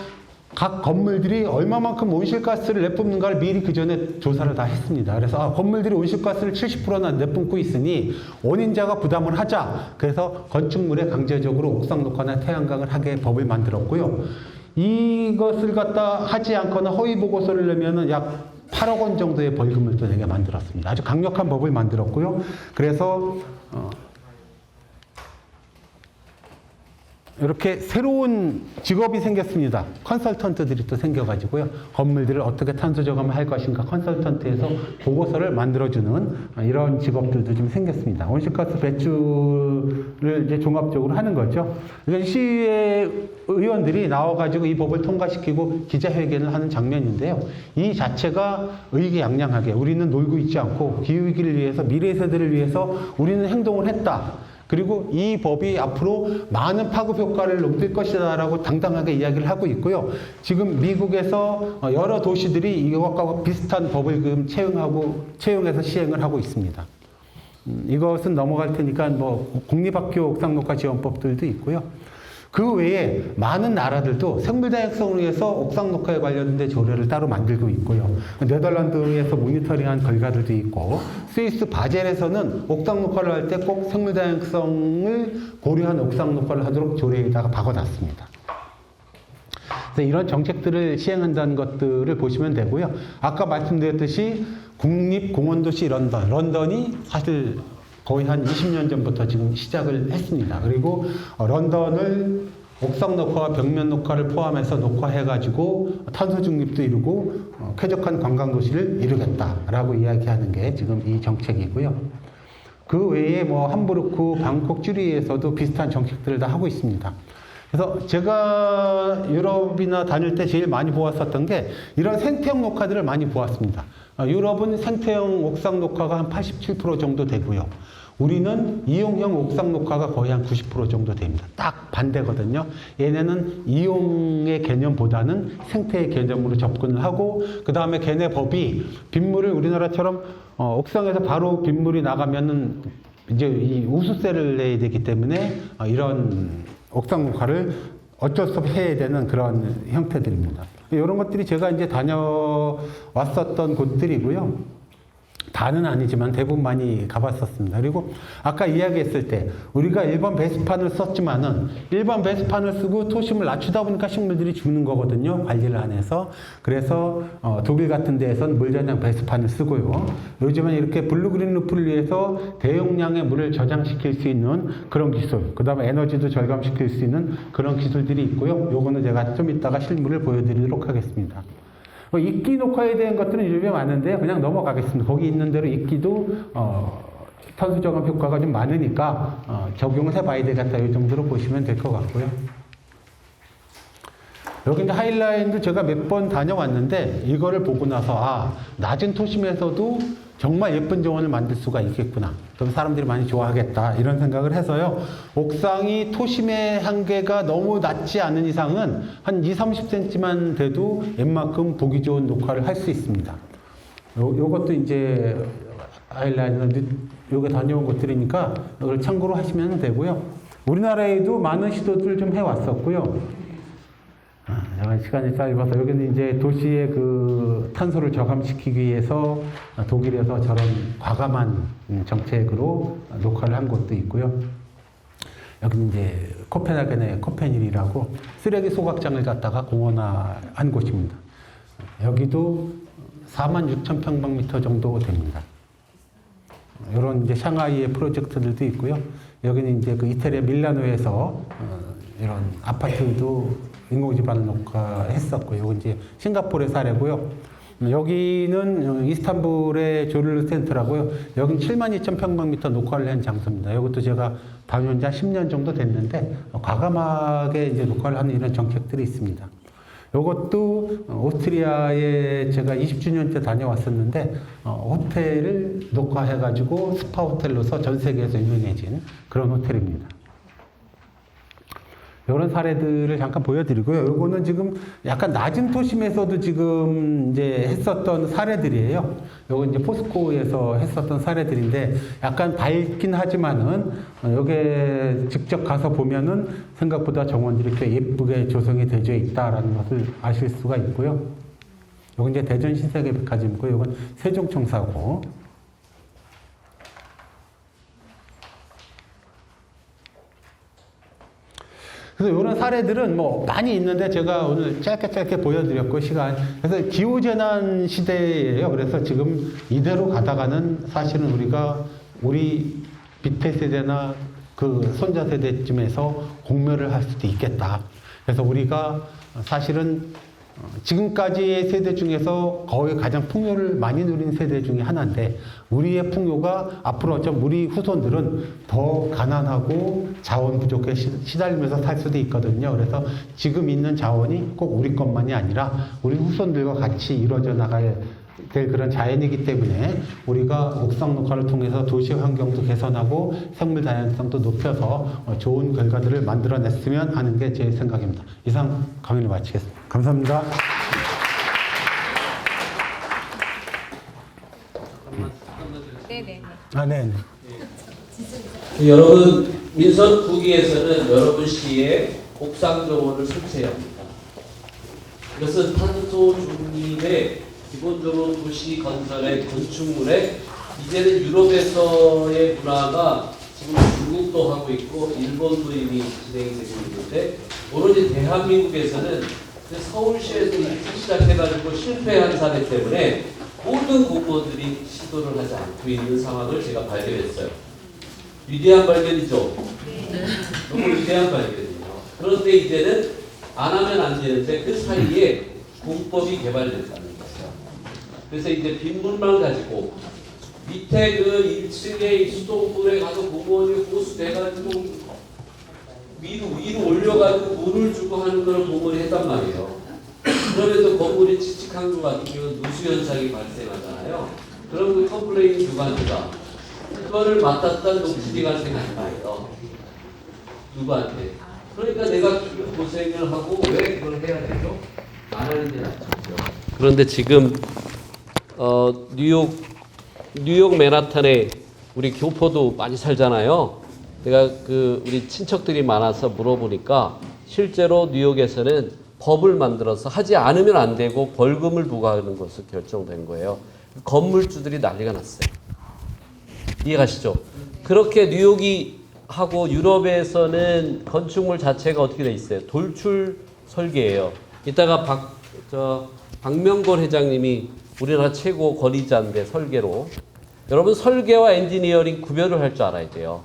각 건물들이 얼마만큼 온실가스를 내뿜는가를 미리 그 전에 조사를 다 했습니다. 그래서 건물들이 온실가스를 70%나 내뿜고 있으니 원인자가 부담을 하자. 그래서 건축물에 강제적으로 옥상 녹화나 태양광을 하게 법을 만들었고요. 이것을 갖다 하지 않거나 허위 보고서를 내면은 약 8억 원 정도의 벌금을 또 내게 만들었습니다. 아주 강력한 법을 만들었고요. 그래서 이렇게 새로운 직업이 생겼습니다. 컨설턴트들이 또 생겨가지고요. 건물들을 어떻게 탄소 저감할 것인가 컨설턴트에서 보고서를 만들어주는 이런 직업들도 좀 생겼습니다. 온실가스 배출을 이제 종합적으로 하는 거죠. 그러니까 시의회 의원들이 나와가지고 이 법을 통과시키고 기자회견을 하는 장면인데요. 이 자체가 의기양양하게 우리는 놀고 있지 않고 기후위기를 위해서 미래 세대를 위해서 우리는 행동을 했다. 그리고 이 법이 앞으로 많은 파급 효과를 높일 것이다라고 당당하게 이야기를 하고 있고요. 지금 미국에서 여러 도시들이 이것과 비슷한 법을 지금 채용해서 시행을 하고 있습니다. 이것은 넘어갈 테니까 뭐 공립학교 옥상녹화 지원법들도 있고요. 그 외에 많은 나라들도 생물다양성을 위해서 옥상녹화에 관련된 조례를 따로 만들고 있고요. 네덜란드에서 모니터링한 결과들도 있고, 스위스 바젤에서는 옥상녹화를 할 때 꼭 생물다양성을 고려한 옥상녹화를 하도록 조례에다가 박아놨습니다. 그래서 이런 정책들을 시행한다는 것들을 보시면 되고요. 아까 말씀드렸듯이 국립공원도시 런던이 사실 거의 한 20년 전부터 지금 시작을 했습니다. 그리고 런던을 옥상 녹화와 벽면 녹화를 포함해서 녹화해가지고 탄소 중립도 이루고 쾌적한 관광도시를 이루겠다라고 이야기하는 게 지금 이 정책이고요. 그 외에 뭐 함부르크, 방콕, 쭈리히에서도 비슷한 정책들을 다 하고 있습니다. 그래서 제가 유럽이나 다닐 때 제일 많이 보았었던 게 이런 생태형 녹화들을 많이 보았습니다. 유럽은 생태형 옥상 녹화가 한 87% 정도 되고요. 우리는 이용형 옥상 녹화가 거의 한 90% 정도 됩니다. 딱 반대거든요. 얘네는 이용의 개념보다는 생태의 개념으로 접근을 하고, 그 다음에 걔네 법이 빗물을 우리나라처럼 옥상에서 바로 빗물이 나가면은 이제 이 우수세를 내야 되기 때문에 이런 옥상 녹화를 어쩔 수 없이 해야 되는 그런 형태들입니다. 이런 것들이 제가 이제 다녀왔었던 곳들이고요. 다는 아니지만 대부분 많이 가봤었습니다. 그리고 아까 이야기했을 때 우리가 일반 배수판을 썼지만은 일반 배수판을 쓰고 토심을 낮추다 보니까 식물들이 죽는 거거든요. 관리를 안 해서. 그래서 독일 같은 데에서는 물전형 배수판을 쓰고요. 요즘은 이렇게 블루그린 루프를 위해서 대용량의 물을 저장시킬 수 있는 그런 기술, 그 다음에 에너지도 절감시킬 수 있는 그런 기술들이 있고요. 요거는 제가 좀 이따가 실물을 보여드리도록 하겠습니다. 이끼 녹화에 대한 것들은 유럽에 많은데 그냥 넘어가겠습니다. 거기 있는 대로 이끼도 탄소 저감 효과가 좀 많으니까 적용을 해봐야 되겠다. 이 정도로 보시면 될 것 같고요. 여기 이제 하이라인도 제가 몇 번 다녀왔는데 이거를 보고 나서 낮은 토심에서도 정말 예쁜 정원을 만들 수가 있겠구나. 그럼 사람들이 많이 좋아하겠다. 이런 생각을 해서요. 옥상이 토심의 한계가 너무 낮지 않은 이상은 한 20-30cm만 돼도 웬만큼 보기 좋은 녹화를 할 수 있습니다. 요것도 이제 아일랜드 요게 다녀온 곳들이니까 이걸 참고로 하시면 되고요. 우리나라에도 많은 시도들을 좀 해왔었고요. 시간이 짧아서 여기는 이제 도시의 그 탄소를 저감시키기 위해서 독일에서 저런 과감한 정책으로 녹화를 한 곳도 있고요. 여기는 이제 코펜하겐의 코펜힐이라고 쓰레기 소각장을 갖다가 공원화한 곳입니다. 여기도 46,000평방미터 정도 됩니다. 이런 이제 샹하이의 프로젝트들도 있고요. 여기는 이제 그 이태리 밀라노에서 이런 아파트도 인공지반을 녹화했었고, 이건 이제 싱가포르의 사례고요. 여기는 이스탄불의 조르르 센터라고요. 여기는 72,000평방미터 녹화를 한 장소입니다. 이것도 제가 다녀온 지 10년 정도 됐는데 과감하게 이제 녹화를 하는 이런 정책들이 있습니다. 이것도 오스트리아에 제가 20주년 때 다녀왔었는데 호텔을 녹화해가지고 스파 호텔로서 전 세계에서 유명해진 그런 호텔입니다. 이런 사례들을 잠깐 보여드리고요. 요거는 지금 약간 낮은 토심에서도 지금 이제 했었던 사례들이에요. 요건 이제 포스코에서 했었던 사례들인데 약간 밝긴 하지만은 요게 직접 가서 보면은 생각보다 정원들이 이렇게 예쁘게 조성이 되어 있다라는 것을 아실 수가 있고요. 요건 이제 대전 신세계백화점이고 요건 세종청사고. 그래서 이런 사례들은 뭐 많이 있는데 제가 오늘 짧게 보여드렸고 시간. 그래서 기후재난 시대예요. 그래서 지금 이대로 가다가는 사실은 우리 밑에 세대나 그 손자 세대쯤에서 공멸을 할 수도 있겠다. 그래서 우리가 사실은 지금까지의 세대 중에서 거의 가장 풍요를 많이 누린 세대 중에 하나인데 우리의 풍요가 앞으로 좀 우리 후손들은 더 가난하고 자원 부족에 시달리면서 살 수도 있거든요. 그래서 지금 있는 자원이 꼭 우리 것만이 아니라 우리 후손들과 같이 이루어져 나갈 될 그런 자연이기 때문에 우리가 옥상 녹화를 통해서 도시 환경도 개선하고 생물 다양성도 높여서 좋은 결과들을 만들어냈으면 하는 게 제 생각입니다. 이상 강의를 마치겠습니다. 감사합니다. 네네. 네. 여러분, 민선 9기에서는 여러분 시에 옥상 정원을 설치해야 합니다. 이것은 탄소 중립의 기본적으로 도시 건설의 건축물에 이제는 유럽에서의 문화가 지금 중국도 하고 있고 일본도 이미 진행이 되고 있는데 오로지 대한민국에서는 서울시에서 이렇게 시작해가지고 실패한 사례 때문에 모든 공무원들이 시도를 하지 않고 있는 상황을 제가 발견했어요. 위대한 발견이죠. 너무 위대한 발견이에요. 그런데 이제는 안 하면 안 되는데 그 사이에 공법이 개발됐다는 거죠. 그래서 이제 빈문만 가지고 밑에 그 1층에 수도권에 가서 공무원이 호수돼가지고 위로 올려가지고 물을 주고 하는 걸 공무원이 했단 말이에요. 그러면서 건물이 칙칙한 것 같으면 누수 현상이 발생하잖아요. 그럼 그 컴플레인 누가 한다? 그거를 맡았던 녹지기가 생각나요. 누구한테? 그러니까 내가 고생을 하고 왜 그걸 해야 되죠? 안 하는 게 낫죠. 그런데 지금 뉴욕 맨하탄에 우리 교포도 많이 살잖아요. 내가 우리 친척들이 많아서 물어보니까 실제로 뉴욕에서는 법을 만들어서 하지 않으면 안 되고 벌금을 부과하는 것으로 결정된 거예요. 건물주들이 난리가 났어요. 이해가시죠? 그렇게 뉴욕이 하고 유럽에서는 건축물 자체가 어떻게 돼 있어요? 돌출 설계예요. 이따가 박명곤 회장님이 우리나라 최고 권위자인데 설계로 여러분 설계와 엔지니어링 구별을 할 줄 알아야 돼요.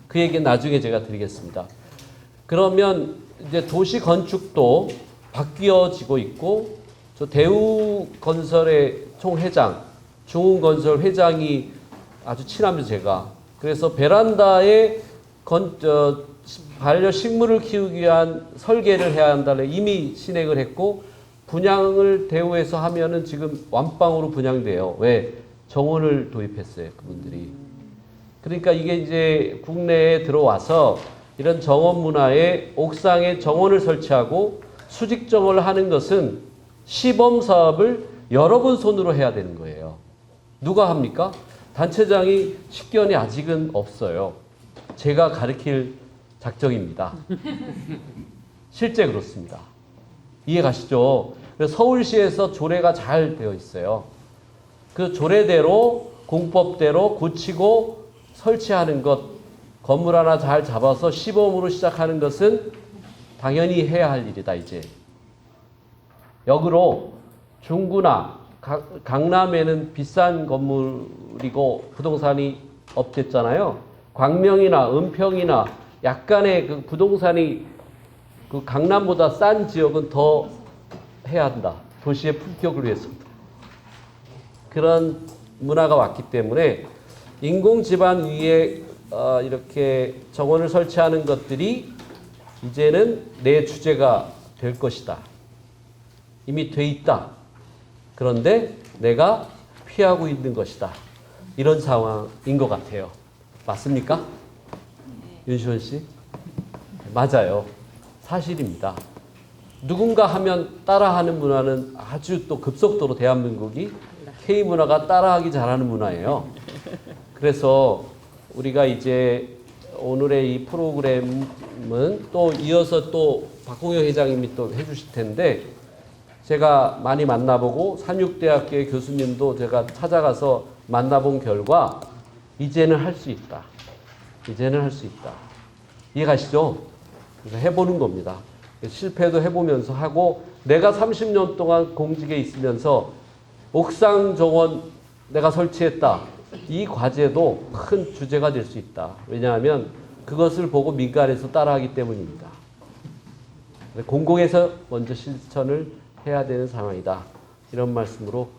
그 얘기는 나중에 제가 드리겠습니다. 그러면 이제 도시 건축도 바뀌어지고 있고 저 대우건설의 총회장, 중흥건설 회장이 아주 친합니다 제가. 그래서 베란다에 반려식물을 키우기 위한 설계를 해야 한다는 이미 진행을 했고 분양을 대우에서 하면은 지금 완빵으로 분양돼요. 왜? 정원을 도입했어요 그분들이. 그러니까 이게 이제 국내에 들어와서 이런 정원 문화에 옥상에 정원을 설치하고 수직 정원을 하는 것은 시범 사업을 여러 번 손으로 해야 되는 거예요. 누가 합니까? 단체장이 식견이 아직은 없어요. 제가 가르칠 작정입니다. 실제 그렇습니다. 이해 가시죠? 그래서 서울시에서 조례가 잘 되어 있어요. 그 조례대로 공법대로 고치고 설치하는 것, 건물 하나 잘 잡아서 시범으로 시작하는 것은 당연히 해야 할 일이다 이제. 역으로 중구나 강남에는 비싼 건물이고 부동산이 없댔잖아요. 광명이나 은평이나 약간의 그 부동산이 그 강남보다 싼 지역은 더 해야 한다. 도시의 품격을 위해서. 그런 문화가 왔기 때문에 인공지반 위에 이렇게 정원을 설치하는 것들이 이제는 내 주제가 될 것이다. 이미 돼 있다. 그런데 내가 피하고 있는 것이다. 이런 상황인 것 같아요. 맞습니까? 윤시원 씨? 맞아요. 사실입니다. 누군가 하면 따라하는 문화는 아주 또 급속도로 대한민국이 K문화가 따라하기 잘하는 문화예요. 그래서 우리가 이제 오늘의 이 프로그램은 또 이어서 또 박홍효 회장님이 또 해주실 텐데 제가 많이 만나보고 산육대학교의 교수님도 제가 찾아가서 만나본 결과 이제는 할 수 있다. 이제는 할 수 있다. 이해가시죠? 그래서 해보는 겁니다. 실패도 해보면서 하고 내가 30년 동안 공직에 있으면서 옥상 정원 내가 설치했다. 이 과제도 큰 주제가 될 수 있다. 왜냐하면 그것을 보고 민간에서 따라하기 때문입니다. 공공에서 먼저 실천을 해야 되는 상황이다. 이런 말씀으로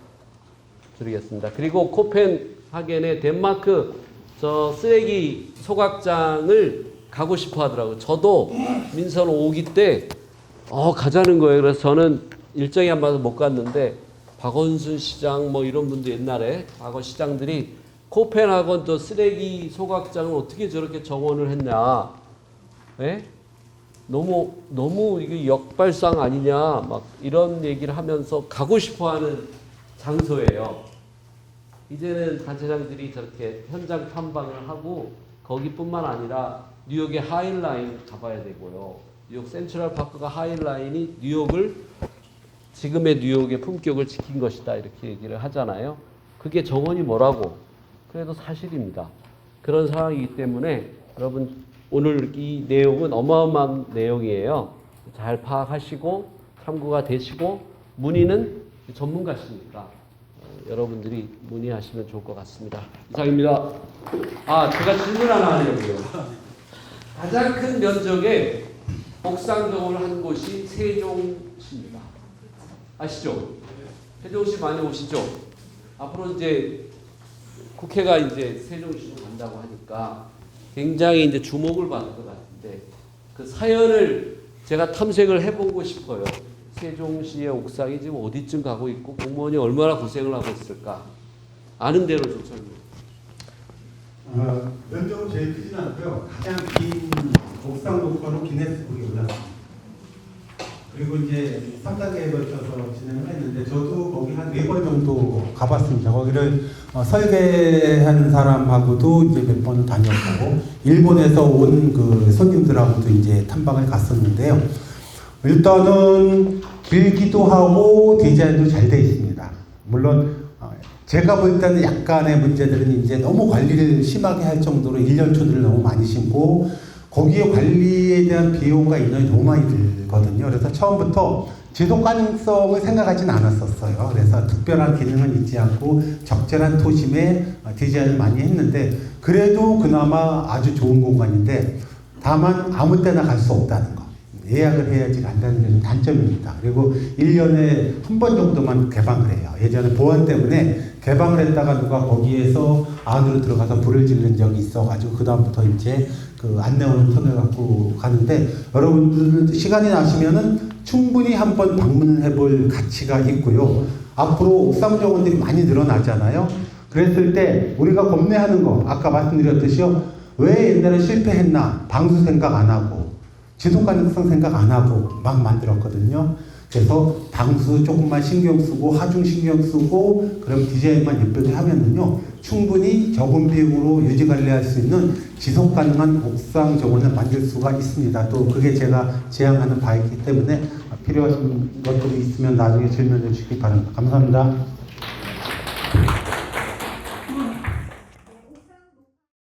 드리겠습니다. 그리고 코펜하겐의 덴마크 저 쓰레기 소각장을 가고 싶어 하더라고요. 저도 민선 5기 때 가자는 거예요. 그래서 저는 일정이 안 맞아서 못 갔는데 박원순 시장 뭐 이런 분도 옛날에 과거 시장들이 코펜하겐 저 쓰레기 소각장을 어떻게 저렇게 정원을 했냐. 예? 너무 이게 역발상 아니냐 막 이런 얘기를 하면서 가고 싶어하는 장소예요. 이제는 단체장들이 저렇게 현장 탐방을 하고 거기뿐만 아니라 뉴욕의 하일라인 가봐야 되고요. 뉴욕 센트럴 파크가 하일라인이 뉴욕을 지금의 뉴욕의 품격을 지킨 것이다 이렇게 얘기를 하잖아요. 그게 정원이 뭐라고? 그래도 사실입니다. 그런 상황이기 때문에 여러분 오늘 이 내용은 어마어마한 내용이에요. 잘 파악하시고 참고가 되시고 문의는 전문가시니까 여러분들이 문의하시면 좋을 것 같습니다. 이상입니다. 제가 질문 하나 하려고요. 가장 큰 면적의 옥상 정원을 한 곳이 세종시입니다. 아시죠? 세종시 많이 오시죠? 앞으로 이제 국회가 이제 세종시로 간다고 하니까 굉장히 이제 주목을 받을 것 같은데 그 사연을 제가 탐색을 해보고 싶어요. 세종시의 옥상이 지금 어디쯤 가고 있고 공무원이 얼마나 고생을 하고 있을까 아는 대로 좀 설명. 면적은 제일 크진 않고요. 가장 긴 옥상 녹화로 기네스북에 올랐습니다. 그리고 이제 3단계에 걸쳐서 진행을 했는데 저도 거기 한 4번 정도 가봤습니다. 거기를 설계하는 사람하고도 이제 몇 번 다녔고 일본에서 온 그 손님들하고도 이제 탐방을 갔었는데요. 일단은 길기도 하고 디자인도 잘 돼 있습니다. 물론 제가 볼 때는 약간의 문제들은 이제 너무 관리를 심하게 할 정도로 일년초들을 너무 많이 심고 거기에 관리에 대한 비용과 인원이 너무 많이 들거든요. 그래서 처음부터 지속 가능성을 생각하진 않았었어요. 그래서 특별한 기능은 있지 않고 적절한 토심에 디자인을 많이 했는데 그래도 그나마 아주 좋은 공간인데 다만 아무 때나 갈 수 없다는 거. 예약을 해야지 간다는 게 단점입니다. 그리고 1년에 한 번 정도만 개방을 해요. 예전에 보안 때문에 개방을 했다가 누가 거기에서 안으로 들어가서 불을 지른 적이 있어가지고 그다음부터 이제 그 안내원을 통해갖고 가는데 여러분들 시간이 나시면은 충분히 한번 방문해 볼 가치가 있고요. 앞으로 옥상 정원들이 많이 늘어나잖아요. 그랬을 때 우리가 겁내하는 거 아까 말씀드렸듯이요. 왜 옛날에 실패했나 방수 생각 안 하고 지속 가능성 생각 안 하고 막 만들었거든요. 그래서 방수 조금만 신경 쓰고 하중 신경 쓰고 그럼 디자인만 예쁘게 하면은요 충분히 적은 비용으로 유지 관리할 수 있는 지속 가능한 옥상 정원을 만들 수가 있습니다. 또 그게 제가 제안하는 바이기 때문에 필요하신 것들이 있으면 나중에 질문해 주시기 바랍니다. 감사합니다.